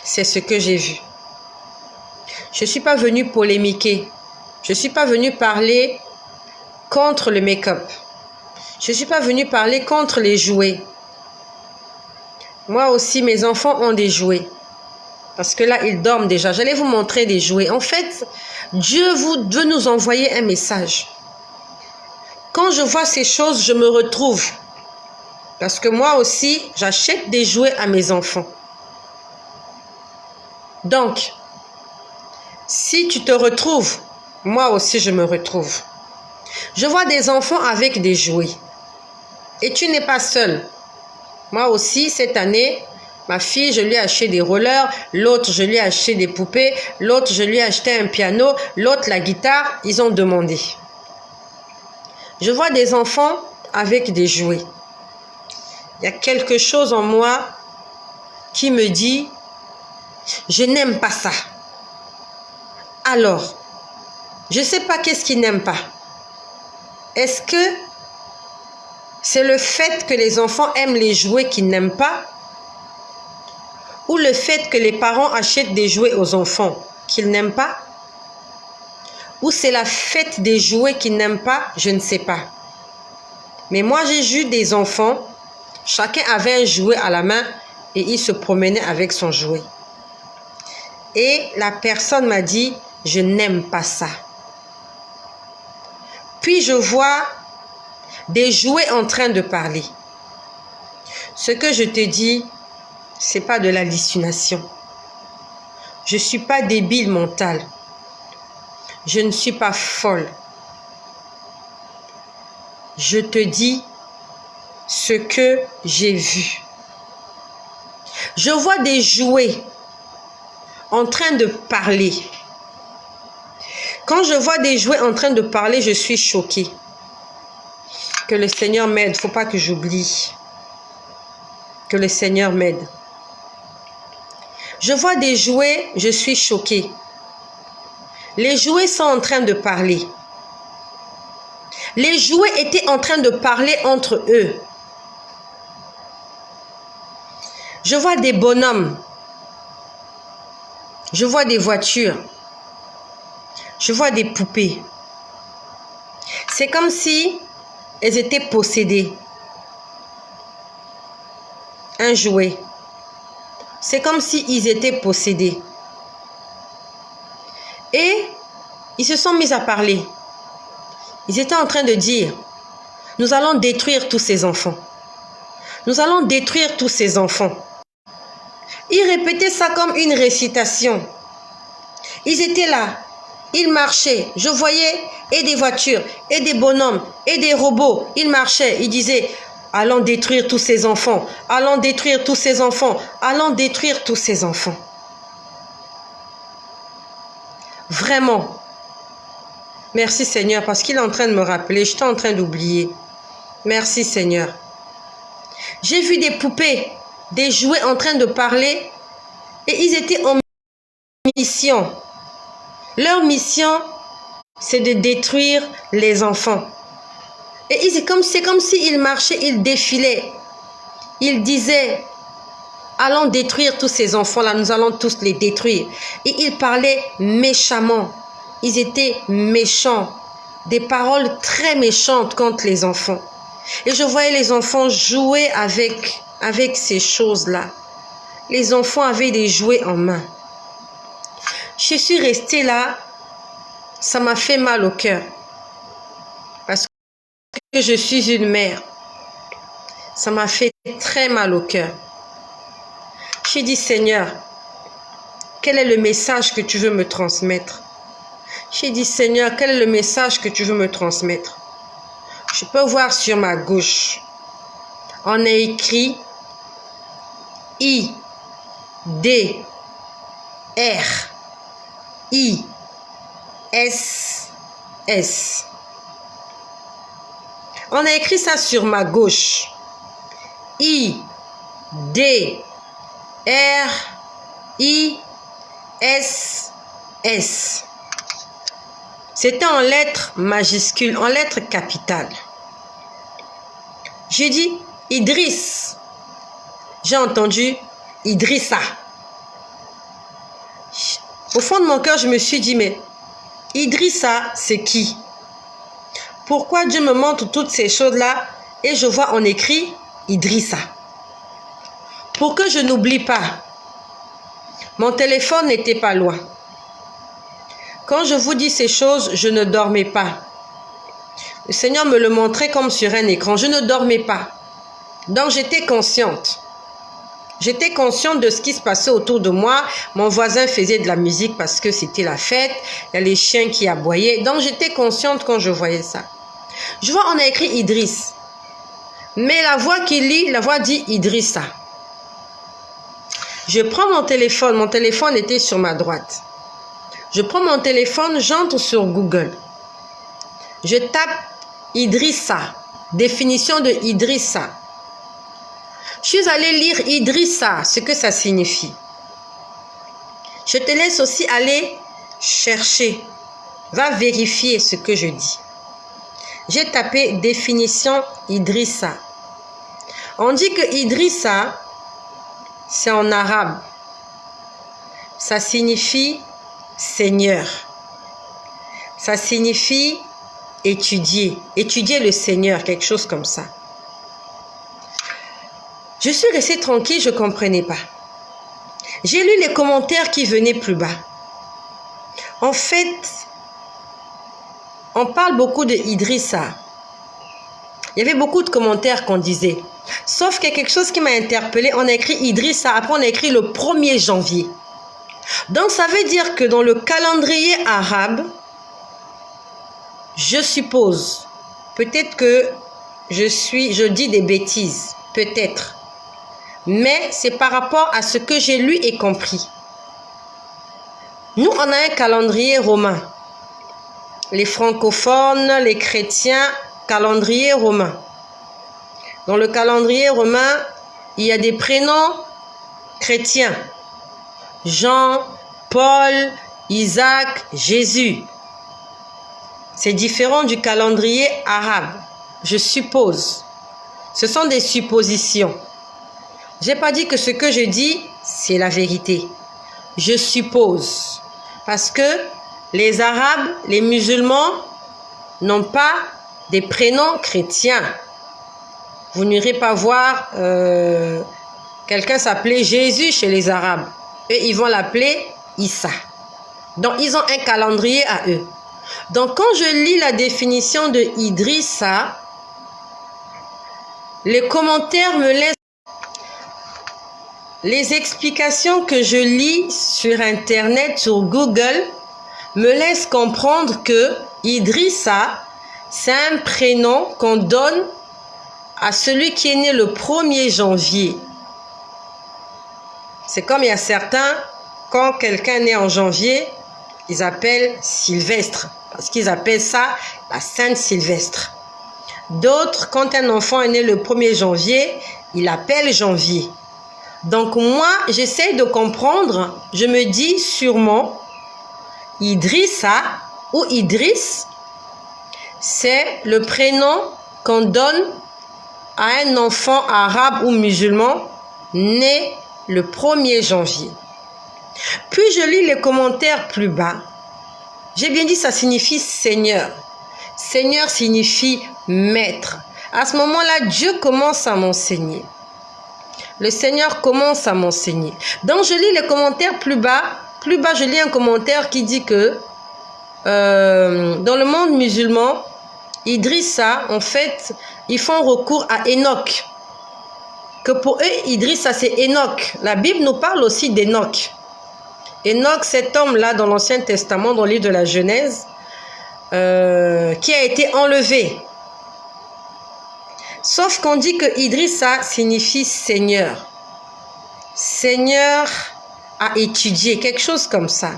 c'est ce que j'ai vu. Je ne suis pas venue polémiquer. Je ne suis pas venue parler contre le make-up. Je ne suis pas venue parler contre les jouets. Moi aussi, mes enfants ont des jouets. Parce que là, ils dorment déjà. J'allais vous montrer des jouets. En fait, Dieu veut nous envoyer un message. Quand je vois ces choses, je me retrouve. Parce que moi aussi, j'achète des jouets à mes enfants. Donc, si tu te retrouves, moi aussi je me retrouve. Je vois des enfants avec des jouets. Et tu n'es pas seul. Moi aussi, cette année, Ma fille, je lui ai acheté des rollers, l'autre, je lui ai acheté des poupées, l'autre, je lui ai acheté un piano, l'autre, la guitare, ils ont demandé. Je vois des enfants avec des jouets. Il y a quelque chose en moi qui me dit, je n'aime pas ça. Alors, je ne sais pas qu'est-ce qu'ils n'aiment pas. Est-ce que c'est le fait que les enfants aiment les jouets qu'ils n'aiment pas? Ou le fait que les parents achètent des jouets aux enfants qu'ils n'aiment pas? Ou c'est la fête des jouets qu'ils n'aiment pas? Je ne sais pas. Mais moi, j'ai vu des enfants, chacun avait un jouet à la main et il se promenait avec son jouet. Et la personne m'a dit, je n'aime pas ça. Puis je vois des jouets en train de parler. Ce que je te dis, ce n'est pas de l'hallucination. Je ne suis pas débile mental. Je ne suis pas folle. Je te dis ce que j'ai vu. Je vois des jouets en train de parler. Quand je vois des jouets en train de parler, je suis choquée. Que le Seigneur m'aide. Il ne faut pas que j'oublie. Que le Seigneur m'aide. Je vois des jouets, je suis choquée. Les jouets sont en train de parler. Les jouets étaient en train de parler entre eux. Je vois des bonhommes. Je vois des voitures. Je vois des poupées. C'est comme si elles étaient possédées. Un jouet. C'est comme s'ils étaient possédés. Et ils se sont mis à parler. Ils étaient en train de dire, nous allons détruire tous ces enfants. Nous allons détruire tous ces enfants. Ils répétaient ça comme une récitation. Ils étaient là. Ils marchaient. Je voyais et des voitures, et des bonhommes, et des robots. Ils marchaient. Ils disaient, allons détruire tous ces enfants. Allons détruire tous ces enfants. Allons détruire tous ces enfants. Vraiment. Merci Seigneur, parce qu'il est en train de me rappeler. J'étais en train d'oublier. Merci Seigneur. J'ai vu des poupées, des jouets en train de parler. Et ils étaient en mission. Leur mission, c'est de détruire les enfants. Et c'est comme s'ils marchaient, ils défilaient. Ils disaient, allons détruire tous ces enfants-là, nous allons tous les détruire. Et ils parlaient méchamment. Ils étaient méchants. Des paroles très méchantes contre les enfants. Et je voyais les enfants jouer avec ces choses-là. Les enfants avaient des jouets en main. Je suis restée là, ça m'a fait mal au cœur. Parce que je suis une mère. Ça m'a fait très mal au cœur. J'ai dit, Seigneur, quel est le message que tu veux me transmettre? J'ai dit, Seigneur, quel est le message que tu veux me transmettre? Je peux voir sur ma gauche, on a écrit I, D, R, I, S, S. On a écrit ça sur ma gauche. I, D, R, I, S, S. C'était en lettres majuscules, en lettres capitales. J'ai dit Idriss. J'ai entendu Idrissa. Au fond de mon cœur, je me suis dit, mais Idrissa, c'est qui? Pourquoi Dieu me montre toutes ces choses-là et je vois en écrit Idrissa? Pour que je n'oublie pas, mon téléphone n'était pas loin. Quand je vous dis ces choses, je ne dormais pas. Le Seigneur me le montrait comme sur un écran. Je ne dormais pas. Donc j'étais consciente. J'étais consciente de ce qui se passait autour de moi. Mon voisin faisait de la musique parce que c'était la fête. Il y a les chiens qui aboyaient. Donc j'étais consciente quand je voyais ça. Je vois, on a écrit Idriss. Mais la voix qui lit, la voix dit Idrissa. Je prends mon téléphone était sur ma droite. Je prends mon téléphone, j'entre sur Google. Je tape Idrissa, définition de Idrissa. Je suis allée lire Idrissa, ce que ça signifie. Je te laisse aussi aller chercher. Va vérifier ce que je dis. J'ai tapé définition Idrissa. On dit que Idrissa, c'est en arabe. Ça signifie Seigneur. Ça signifie étudier. Étudier le Seigneur, quelque chose comme ça. Je suis restée tranquille, je ne comprenais pas. J'ai lu les commentaires qui venaient plus bas. En fait, on parle beaucoup de Idrissa. Il y avait beaucoup de commentaires qu'on disait. Sauf qu'il y a quelque chose qui m'a interpellée. On a écrit Idrissa, après on a écrit le 1er janvier. Donc ça veut dire que dans le calendrier arabe, je suppose, peut-être que je dis des bêtises, peut-être. Mais c'est par rapport à ce que j'ai lu et compris. Nous, on a un calendrier romain. Les francophones, les chrétiens, calendrier romain. Dans le calendrier romain, il y a des prénoms chrétiens. Jean, Paul, Isaac, Jésus. C'est différent du calendrier arabe, je suppose. Ce sont des suppositions. Je n'ai pas dit que ce que je dis, c'est la vérité. Je suppose. Parce que les Arabes, les musulmans, n'ont pas des prénoms chrétiens. Vous n'irez pas voir quelqu'un s'appeler Jésus chez les Arabes. Eux, ils vont l'appeler Issa. Donc, ils ont un calendrier à eux. Donc, quand je lis la définition de Idrissa, les commentaires me laissent... Les explications que je lis sur Internet, sur Google, me laissent comprendre que Idrissa, c'est un prénom qu'on donne à celui qui est né le 1er janvier. C'est comme il y a certains, quand quelqu'un est né en janvier, ils appellent Sylvestre, parce qu'ils appellent ça la Sainte Sylvestre. D'autres, quand un enfant est né le 1er janvier, ils l'appellent janvier. Donc moi, j'essaie de comprendre, je me dis sûrement, Idrissa ou Idriss, c'est le prénom qu'on donne à un enfant arabe ou musulman né le 1er janvier. Puis je lis les commentaires plus bas. J'ai bien dit ça signifie Seigneur. Seigneur signifie maître. À ce moment-là, Dieu commence à m'enseigner. Le Seigneur commence à m'enseigner. Donc je lis les commentaires plus bas. Plus bas, je lis un commentaire qui dit que dans le monde musulman, Idrissa, en fait, ils font recours à Enoch. Que pour eux, Idrissa, c'est Enoch. La Bible nous parle aussi d'Enoch. Enoch, cet homme-là, dans l'Ancien Testament, dans le livre de la Genèse, qui a été enlevé. Sauf qu'on dit que Idrissa signifie Seigneur. Seigneur à étudier, quelque chose comme ça.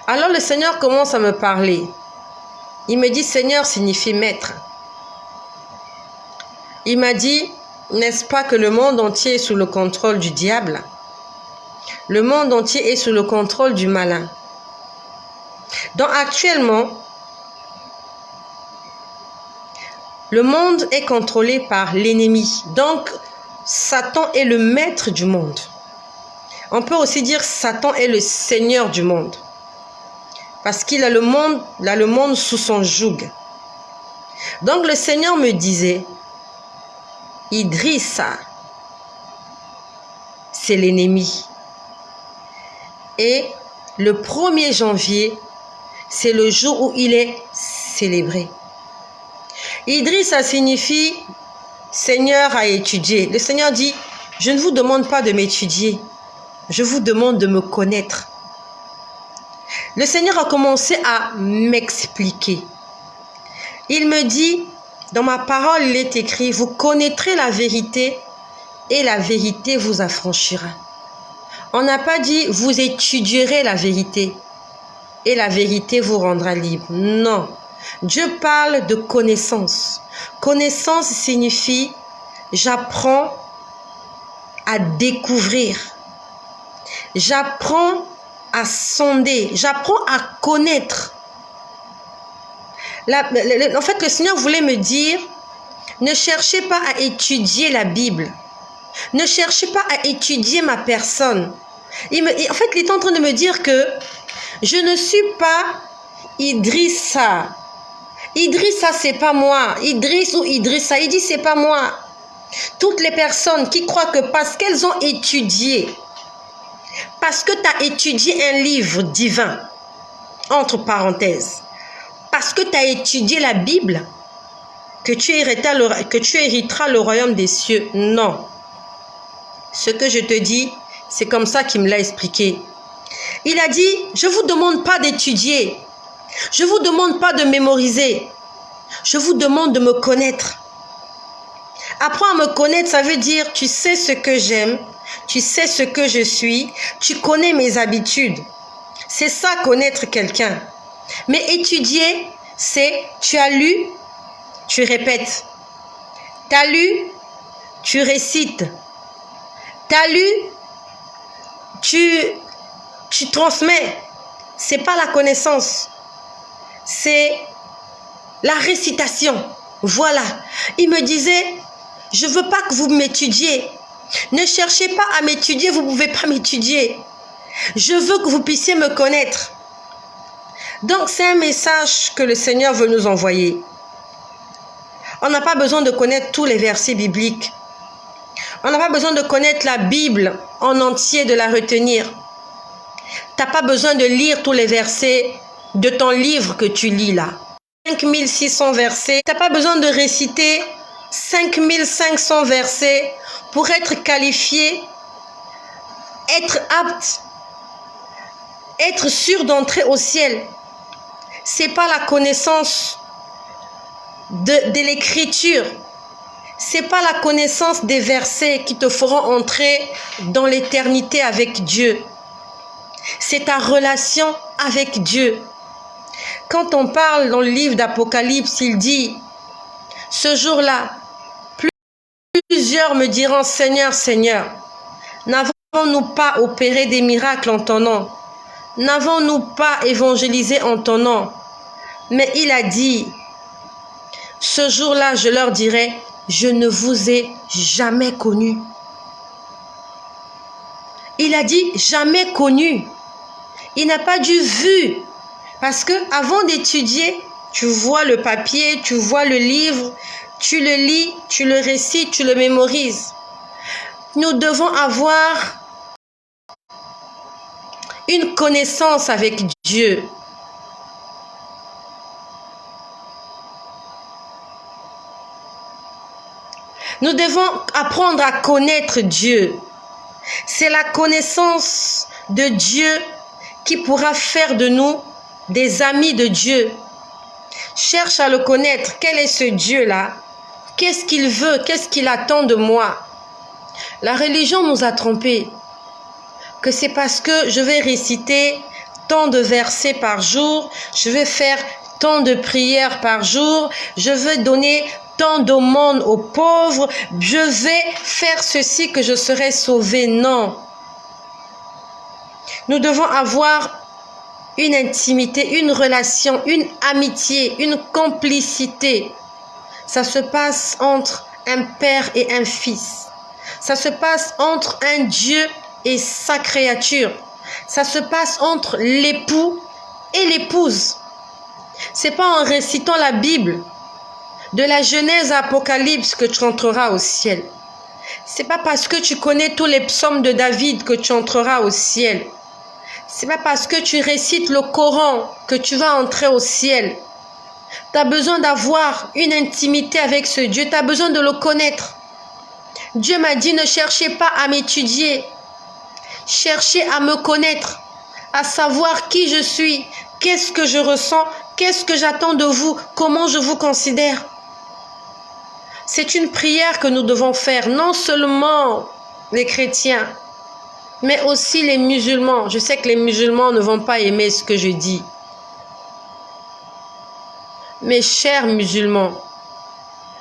Alors le Seigneur commence à me parler. Il me dit Seigneur signifie maître. Il m'a dit, n'est-ce pas que le monde entier est sous le contrôle du diable? Le monde entier est sous le contrôle du malin. Donc actuellement, le monde est contrôlé par l'ennemi. Donc, Satan est le maître du monde. On peut aussi dire Satan est le seigneur du monde. Parce qu'il a le monde sous son joug. Donc, le Seigneur me disait, Idrissa, c'est l'ennemi. Et le 1er janvier, c'est le jour où il est célébré. Idriss, ça signifie Seigneur à étudier. Le Seigneur dit, je ne vous demande pas de m'étudier, je vous demande de me connaître. Le Seigneur a commencé à m'expliquer. Il me dit, dans ma parole, il est écrit, vous connaîtrez la vérité et la vérité vous affranchira. On n'a pas dit vous étudierez la vérité et la vérité vous rendra libre. Non. Dieu parle de connaissance. Connaissance signifie j'apprends à découvrir. J'apprends à sonder. J'apprends à connaître. En fait, le Seigneur voulait me dire, ne cherchez pas à étudier la Bible. Ne cherchez pas à étudier ma personne. En fait, il est en train de me dire que je ne suis pas Idrissa. Idrissa, c'est pas moi. Idriss ou Idrissa, il dit, c'est pas moi. Toutes les personnes qui croient que parce qu'elles ont étudié, parce que tu as étudié un livre divin, entre parenthèses, parce que tu as étudié la Bible, que tu hériteras le royaume des cieux. Non. Ce que je te dis, c'est comme ça qu'il me l'a expliqué. Il a dit, je ne vous demande pas d'étudier. Je ne vous demande pas de mémoriser. Je vous demande de me connaître. Apprends à me connaître, ça veut dire, tu sais ce que j'aime, tu sais ce que je suis, tu connais mes habitudes. C'est ça, connaître quelqu'un. Mais étudier, c'est, tu as lu, tu répètes. Tu as lu, tu récites. Tu as lu, tu transmets. C'est pas la connaissance. C'est la récitation. Voilà. Il me disait, je veux pas que vous m'étudiez. Ne cherchez pas à m'étudier, vous ne pouvez pas m'étudier. Je veux que vous puissiez me connaître. Donc, c'est un message que le Seigneur veut nous envoyer. On n'a pas besoin de connaître tous les versets bibliques. On n'a pas besoin de connaître la Bible en entier, de la retenir. Tu n'as pas besoin de lire tous les versets de ton livre que tu lis là. 5600 versets. Tu n'as pas besoin de réciter 5500 versets pour être qualifié, être apte, être sûr d'entrer au ciel. Ce n'est pas la connaissance de l'écriture. Ce n'est pas la connaissance des versets qui te feront entrer dans l'éternité avec Dieu. C'est ta relation avec Dieu. Quand on parle dans le livre d'Apocalypse, il dit, ce jour-là, plusieurs me diront, Seigneur, Seigneur, n'avons-nous pas opéré des miracles en ton nom? N'avons-nous pas évangélisé en ton nom? Mais il a dit, ce jour-là, je leur dirai, je ne vous ai jamais connu. Il a dit, jamais connu. Il n'a pas dû vu. Parce que avant d'étudier, tu vois le papier, tu vois le livre, tu le lis, tu le récites, tu le mémorises. Nous devons avoir une connaissance avec Dieu. Nous devons apprendre à connaître Dieu. C'est la connaissance de Dieu qui pourra faire de nous des amis de Dieu. Cherche à le connaître. Quel est ce Dieu-là? Qu'est-ce qu'il veut? Qu'est-ce qu'il attend de moi? La religion nous a trompés. Que c'est parce que je vais réciter tant de versets par jour, je vais faire tant de prières par jour, je vais donner tant d'aumônes aux pauvres, je vais faire ceci que je serai sauvé. Non. Nous devons avoir une intimité, une relation, une amitié, une complicité. Ça se passe entre un père et un fils. Ça se passe entre un Dieu et sa créature. Ça se passe entre l'époux et l'épouse. C'est pas en récitant la Bible de la Genèse à Apocalypse que tu entreras au ciel. C'est pas parce que tu connais tous les psaumes de David que tu entreras au ciel. C'est pas parce que tu récites le Coran que tu vas entrer au ciel. Tu as besoin d'avoir une intimité avec ce Dieu. Tu as besoin de le connaître. Dieu m'a dit, ne cherchez pas à m'étudier. Cherchez à me connaître, à savoir qui je suis, qu'est-ce que je ressens, qu'est-ce que j'attends de vous, comment je vous considère. C'est une prière que nous devons faire, non seulement les chrétiens, mais aussi les musulmans. Je sais que les musulmans ne vont pas aimer ce que je dis. Mes chers musulmans,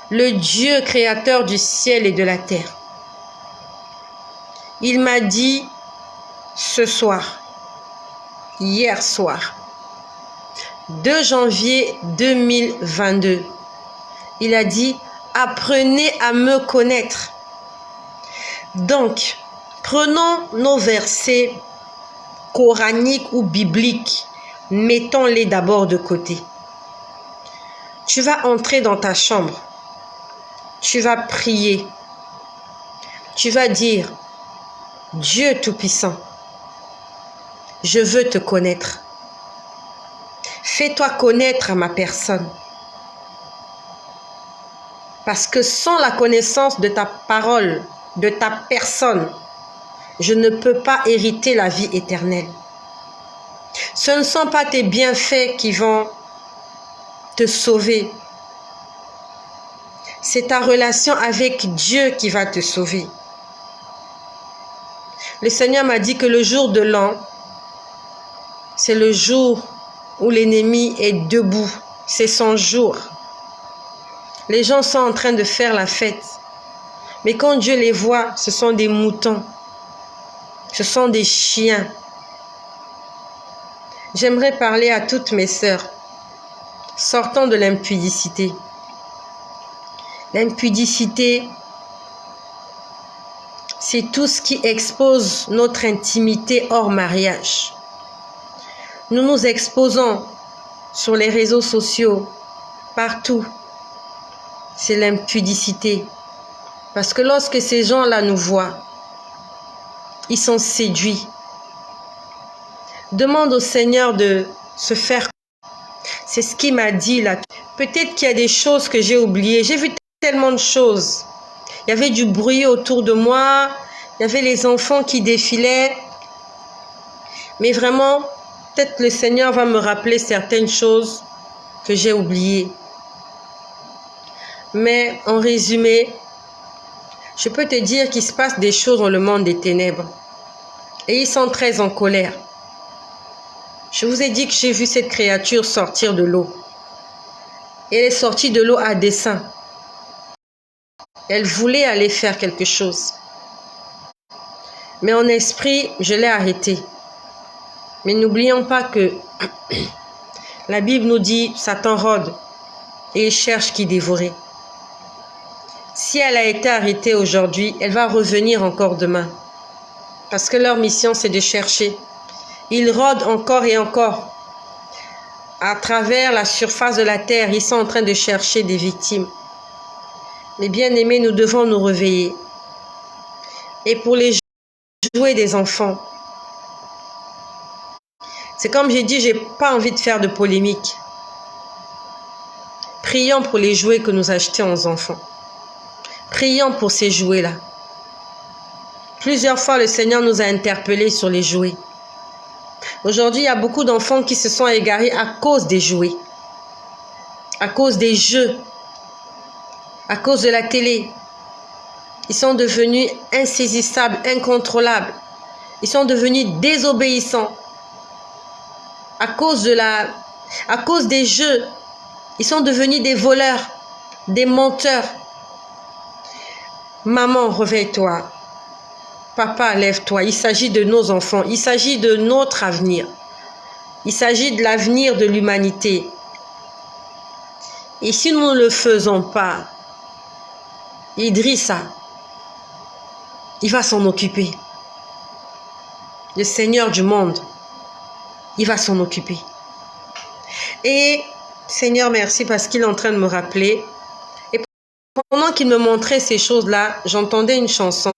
le Dieu créateur du ciel et de la terre, il m'a dit ce soir, hier soir, 2 janvier 2022, il a dit « Apprenez à me connaître ». Donc, prenons nos versets coraniques ou bibliques, mettons-les d'abord de côté. Tu vas entrer dans ta chambre, tu vas prier, tu vas dire « Dieu Tout-Puissant, je veux te connaître. Fais-toi connaître à ma personne. Parce que sans la connaissance de ta parole, de ta personne, je ne peux pas hériter la vie éternelle. Ce ne sont pas tes bienfaits qui vont te sauver. C'est ta relation avec Dieu qui va te sauver. Le Seigneur m'a dit que le jour de l'an, c'est le jour où l'ennemi est debout. C'est son jour. Les gens sont en train de faire la fête. Mais quand Dieu les voit, ce sont des moutons. Ce sont des chiens. J'aimerais parler à toutes mes sœurs. Sortons de l'impudicité. L'impudicité, c'est tout ce qui expose notre intimité hors mariage. Nous nous exposons sur les réseaux sociaux, partout. C'est l'impudicité. Parce que lorsque ces gens-là nous voient, ils sont séduits. Demande au Seigneur de se faire. C'est ce qu'il m'a dit là. Peut-être qu'il y a des choses que j'ai oubliées. J'ai vu tellement de choses. Il y avait du bruit autour de moi. Il y avait les enfants qui défilaient. Mais vraiment, peut-être le Seigneur va me rappeler certaines choses que j'ai oubliées. Mais en résumé, je peux te dire qu'il se passe des choses dans le monde des ténèbres. Et ils sont très en colère. Je vous ai dit que j'ai vu cette créature sortir de l'eau. Elle est sortie de l'eau à dessein. Elle voulait aller faire quelque chose. Mais en esprit, je l'ai arrêtée. Mais n'oublions pas que la Bible nous dit Satan rôde et il cherche qui dévorer. Si elle a été arrêtée aujourd'hui, elle va revenir encore demain. Parce que leur mission, c'est de chercher. Ils rôdent encore et encore. À travers la surface de la terre, ils sont en train de chercher des victimes. Mais bien aimés, nous devons nous réveiller. Et pour les jouets des enfants, c'est comme j'ai dit, j'ai pas envie de faire de polémique. Prions pour les jouets que nous achetons aux enfants. Prions pour ces jouets-là. Plusieurs fois, le Seigneur nous a interpellés sur les jouets. Aujourd'hui, il y a beaucoup d'enfants qui se sont égarés à cause des jouets, à cause des jeux, à cause de la télé. Ils sont devenus insaisissables, incontrôlables. Ils sont devenus désobéissants. À cause des jeux, ils sont devenus des voleurs, des menteurs. Maman, réveille-toi. Papa, lève-toi. Il s'agit de nos enfants. Il s'agit de notre avenir. Il s'agit de l'avenir de l'humanité. Et si nous ne le faisons pas, Idrissa, il va s'en occuper. Le Seigneur du monde, il va s'en occuper. Et Seigneur, merci parce qu'il est en train de me rappeler. Et pendant qu'il me montrait ces choses-là, j'entendais une chanson.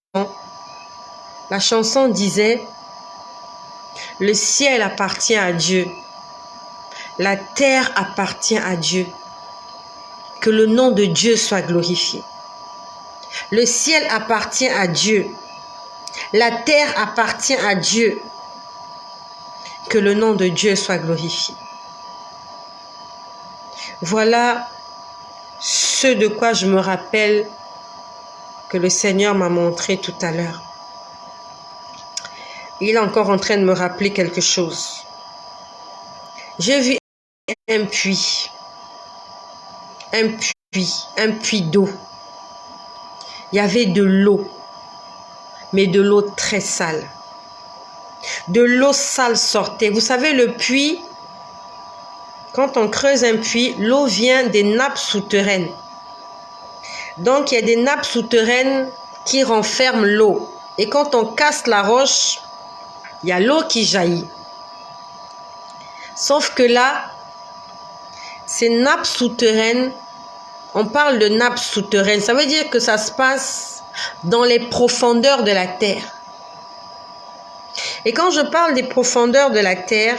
La chanson disait « Le ciel appartient à Dieu. La terre appartient à Dieu. Que le nom de Dieu soit glorifié. » Le ciel appartient à Dieu. La terre appartient à Dieu. Que le nom de Dieu soit glorifié. Voilà ce de quoi je me rappelle que le Seigneur m'a montré tout à l'heure. Il est encore en train de me rappeler quelque chose. J'ai vu un puits d'eau. Il y avait de l'eau, mais de l'eau très sale. De l'eau sale sortait. Vous savez, le puits, quand on creuse un puits, l'eau vient des nappes souterraines. Donc, il y a des nappes souterraines qui renferment l'eau. Et quand on casse la roche, il y a l'eau qui jaillit. Sauf que là, ces nappes souterraines, on parle de nappes souterraines, ça veut dire que ça se passe dans les profondeurs de la terre. Et quand je parle des profondeurs de la terre,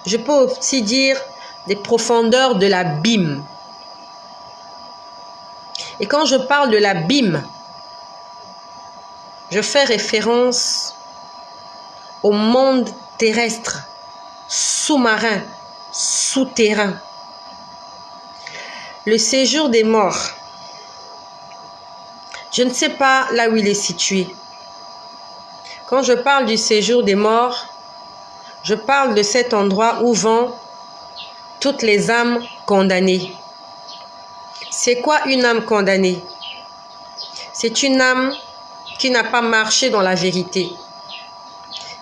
je peux aussi dire des profondeurs de l'abîme. Et quand je parle de l'abîme, je fais référence au monde terrestre, sous-marin, souterrain. Le séjour des morts. Je ne sais pas là où il est situé. Quand je parle du séjour des morts, je parle de cet endroit où vont toutes les âmes condamnées. C'est quoi une âme condamnée? C'est une âme qui n'a pas marché dans la vérité.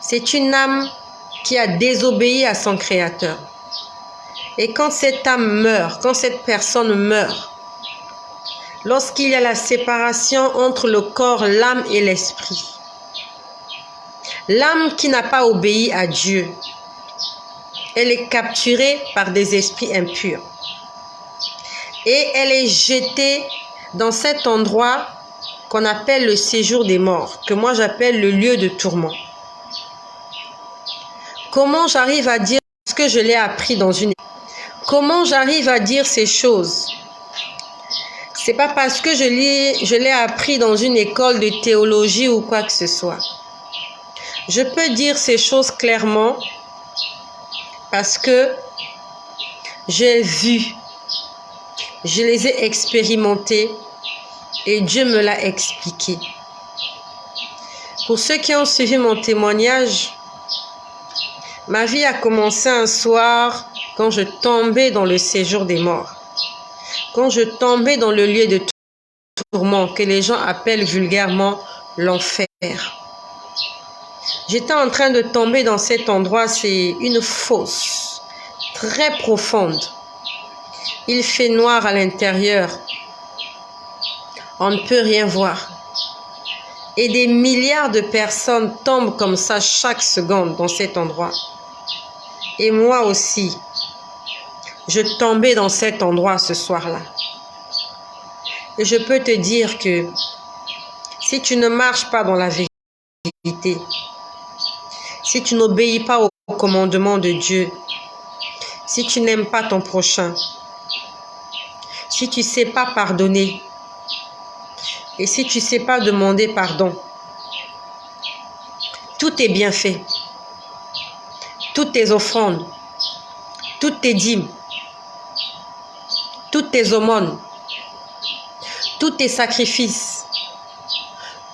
C'est une âme qui a désobéi à son Créateur. Et quand cette âme meurt, quand cette personne meurt, lorsqu'il y a la séparation entre le corps, l'âme et l'esprit, l'âme qui n'a pas obéi à Dieu, elle est capturée par des esprits impurs. Et elle est jetée dans cet endroit qu'on appelle le séjour des morts, que moi j'appelle le lieu de tourment. Comment j'arrive à dire ce que je l'ai appris dans une... Comment j'arrive à dire ces choses? C'est pas parce que je l'ai appris dans une école de théologie ou quoi que ce soit. Je peux dire ces choses clairement parce que j'ai vu, je les ai expérimentées et Dieu me l'a expliqué. Pour ceux qui ont suivi mon témoignage, ma vie a commencé un soir quand je tombais dans le séjour des morts. Quand je tombais dans le lieu de tourment que les gens appellent vulgairement l'enfer. J'étais en train de tomber dans cet endroit, c'est une fosse très profonde. Il fait noir à l'intérieur. On ne peut rien voir. Et des milliards de personnes tombent comme ça chaque seconde dans cet endroit. Et moi aussi, je tombais dans cet endroit ce soir-là. Et je peux te dire que si tu ne marches pas dans la vérité, si tu n'obéis pas au commandement de Dieu, si tu n'aimes pas ton prochain, si tu ne sais pas pardonner et si tu ne sais pas demander pardon, tout est bien fait. Toutes tes offrandes, toutes tes dîmes, toutes tes aumônes, tous tes sacrifices,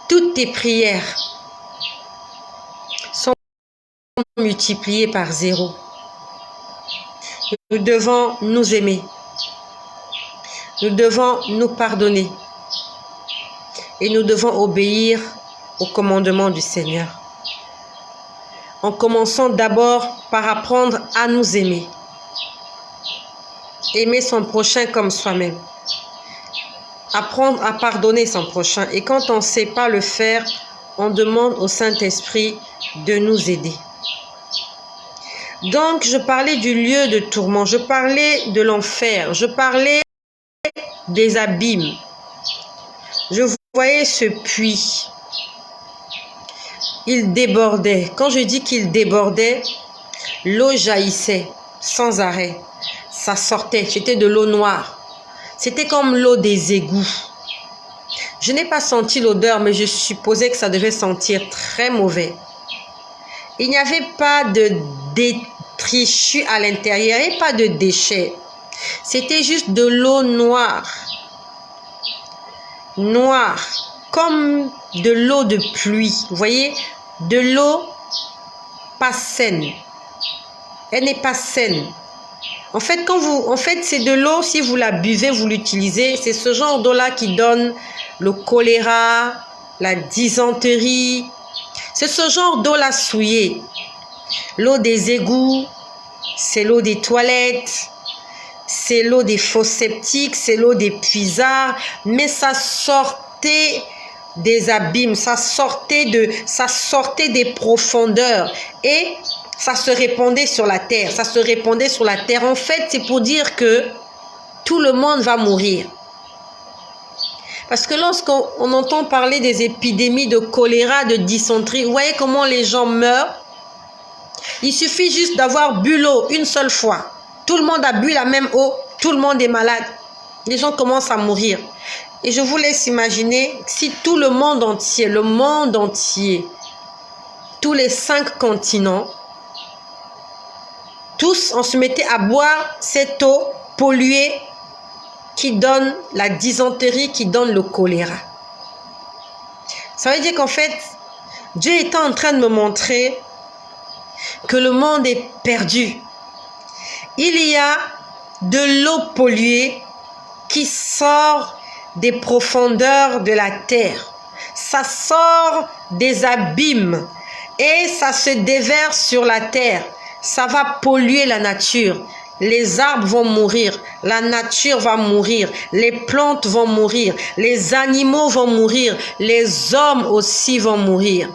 toutes tes prières sont multipliées par 0. Nous devons nous aimer. Nous devons nous pardonner. Et nous devons obéir au commandement du Seigneur. En commençant d'abord par apprendre à nous aimer. Aimer son prochain comme soi-même. Apprendre à pardonner son prochain. Et quand on ne sait pas le faire, on demande au Saint-Esprit de nous aider. Donc, je parlais du lieu de tourment. Je parlais de l'enfer. Je parlais des abîmes. Je voyais ce puits. Il débordait. Quand je dis qu'il débordait, l'eau jaillissait sans arrêt. Ça sortait. C'était de l'eau noire. C'était comme l'eau des égouts. Je n'ai pas senti l'odeur, mais je supposais que ça devait sentir très mauvais. Il n'y avait pas de détritus à l'intérieur et pas de déchets. C'était juste de l'eau noire. Noire, comme de l'eau de pluie. Vous voyez, de l'eau pas saine. Elle n'est pas saine. En fait, c'est de l'eau, si vous la buvez, vous l'utilisez, c'est ce genre d'eau-là qui donne le choléra, la dysenterie. C'est ce genre d'eau-là souillée. L'eau des égouts, c'est l'eau des toilettes, c'est l'eau des fosses septiques, c'est l'eau des puisards, mais ça sortait des abîmes, ça sortait des profondeurs et ça se répandait sur la terre, ça se répandait sur la terre. En fait, c'est pour dire que tout le monde va mourir. Parce que lorsqu'on entend parler des épidémies de choléra, de dysenterie, vous voyez comment les gens meurent? Il suffit juste d'avoir bu l'eau une seule fois. Tout le monde a bu la même eau, tout le monde est malade. Les gens commencent à mourir. Et je vous laisse imaginer si tout le monde entier, tous les 5 continents, tous, on se mettait à boire cette eau polluée qui donne la dysenterie, qui donne le choléra. Ça veut dire qu'en fait, Dieu est en train de me montrer que le monde est perdu. Il y a de l'eau polluée qui sort des profondeurs de la terre. Ça sort des abîmes et ça se déverse sur la terre. Ça va polluer la nature. Les arbres vont mourir, la nature va mourir, les plantes vont mourir, les animaux vont mourir, les hommes aussi vont mourir.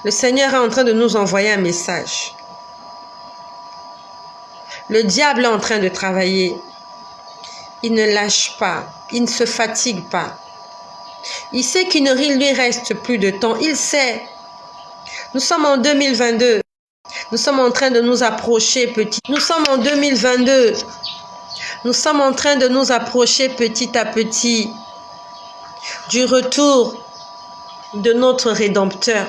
Le Seigneur est en train de nous envoyer un message. Le diable est en train de travailler. Il ne lâche pas, il ne se fatigue pas. Il sait qu'il ne lui reste plus de temps, il sait. Nous sommes en 2022. Nous sommes en train de nous approcher petit. Nous sommes en 2022. Nous sommes en train de nous approcher petit à petit du retour de notre Rédempteur.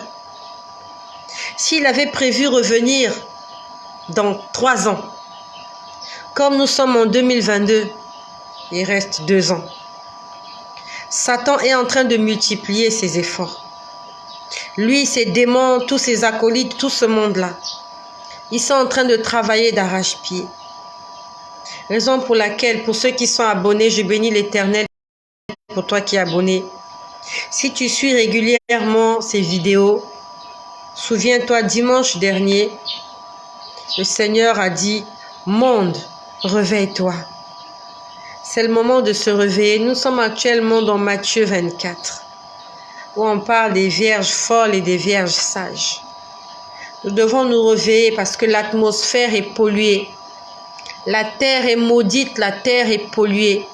S'il avait prévu revenir dans 3 ans, comme nous sommes en 2022, il reste 2 ans. Satan est en train de multiplier ses efforts. Lui, ses démons, tous ses acolytes, tout ce monde-là, ils sont en train de travailler d'arrache-pied. Raison pour laquelle, pour ceux qui sont abonnés, je bénis l'Éternel pour toi qui es abonné. Si tu suis régulièrement ces vidéos, souviens-toi, dimanche dernier, le Seigneur a dit, « Monde, réveille-toi ». C'est le moment de se réveiller. Nous sommes actuellement dans Matthieu 24, où on parle des vierges folles et des vierges sages. Nous devons nous réveiller parce que l'atmosphère est polluée. La terre est maudite, la terre est polluée.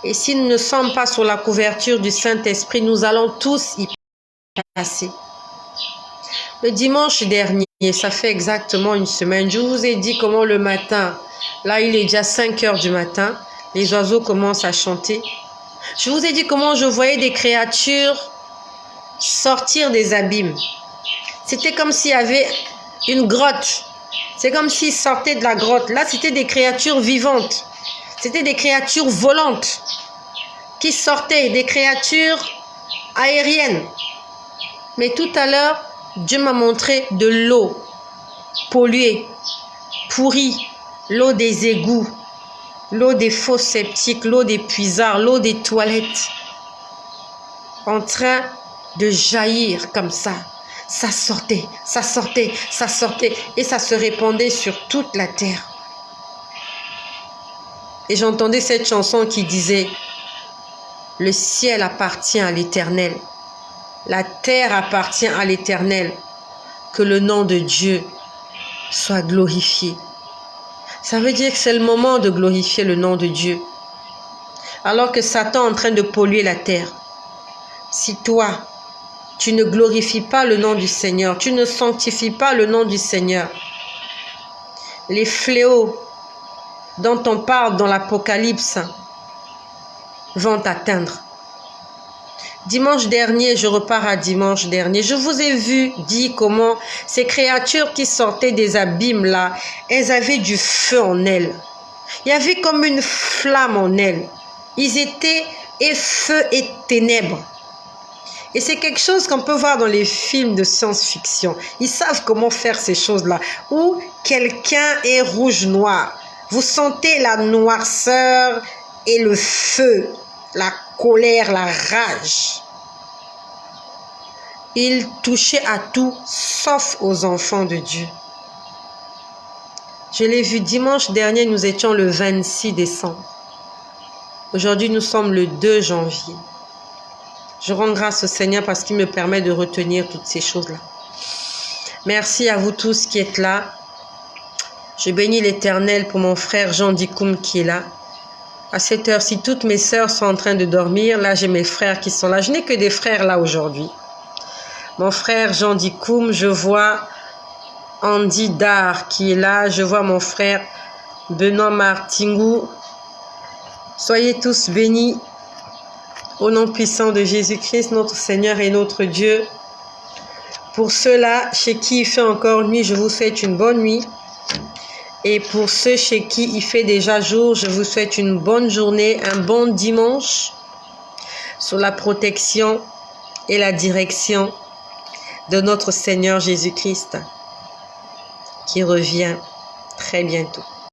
Et si nous ne sommes pas sur la couverture du Saint-Esprit, nous allons tous y passer. Le dimanche dernier, ça fait exactement 1 semaine, je vous ai dit comment le matin, là il est déjà 5 heures du matin, les oiseaux commencent à chanter. Je vous ai dit comment je voyais des créatures sortir des abîmes. C'était comme s'il y avait une grotte. C'est comme s'ils sortaient de la grotte. Là, c'était des créatures vivantes. C'était des créatures volantes qui sortaient, des créatures aériennes. Mais tout à l'heure, Dieu m'a montré de l'eau polluée, pourrie, l'eau des égouts, l'eau des fosses septiques, l'eau des puisards, l'eau des toilettes, en train de jaillir comme ça. Ça sortait, ça sortait, ça sortait, et ça se répandait sur toute la terre. Et j'entendais cette chanson qui disait « Le ciel appartient à l'Éternel, la terre appartient à l'Éternel, que le nom de Dieu soit glorifié. » Ça veut dire que c'est le moment de glorifier le nom de Dieu. Alors que Satan est en train de polluer la terre. Si toi, tu ne glorifies pas le nom du Seigneur, tu ne sanctifies pas le nom du Seigneur, les fléaux dont on parle dans l'Apocalypse vont t'atteindre. Dimanche dernier, je repars à dimanche dernier, je vous ai vu dire comment ces créatures qui sortaient des abîmes là, elles avaient du feu en elles. Il y avait comme une flamme en elles. Ils étaient et feu et ténèbres. Et c'est quelque chose qu'on peut voir dans les films de science-fiction. Ils savent comment faire ces choses-là. Où quelqu'un est rouge-noir. Vous sentez la noirceur et le feu, la colère, la rage. Il touchait à tout, sauf aux enfants de Dieu. Je l'ai vu dimanche dernier, nous étions le 26 décembre. Aujourd'hui, nous sommes le 2 janvier. Je rends grâce au Seigneur parce qu'il me permet de retenir toutes ces choses-là. Merci à vous tous qui êtes là. Je bénis l'Éternel pour mon frère Jean Dikoum qui est là. À cette heure-ci, toutes mes sœurs sont en train de dormir. Là, j'ai mes frères qui sont là. Je n'ai que des frères là aujourd'hui. Mon frère Jean Dikoum, je vois Andy Dar qui est là. Je vois mon frère Benoît Martingou. Soyez tous bénis. Au nom puissant de Jésus-Christ, notre Seigneur et notre Dieu. Pour ceux-là, chez qui il fait encore nuit, je vous souhaite une bonne nuit. Et pour ceux chez qui il fait déjà jour, je vous souhaite une bonne journée, un bon dimanche, sous la protection et la direction de notre Seigneur Jésus-Christ, qui revient très bientôt.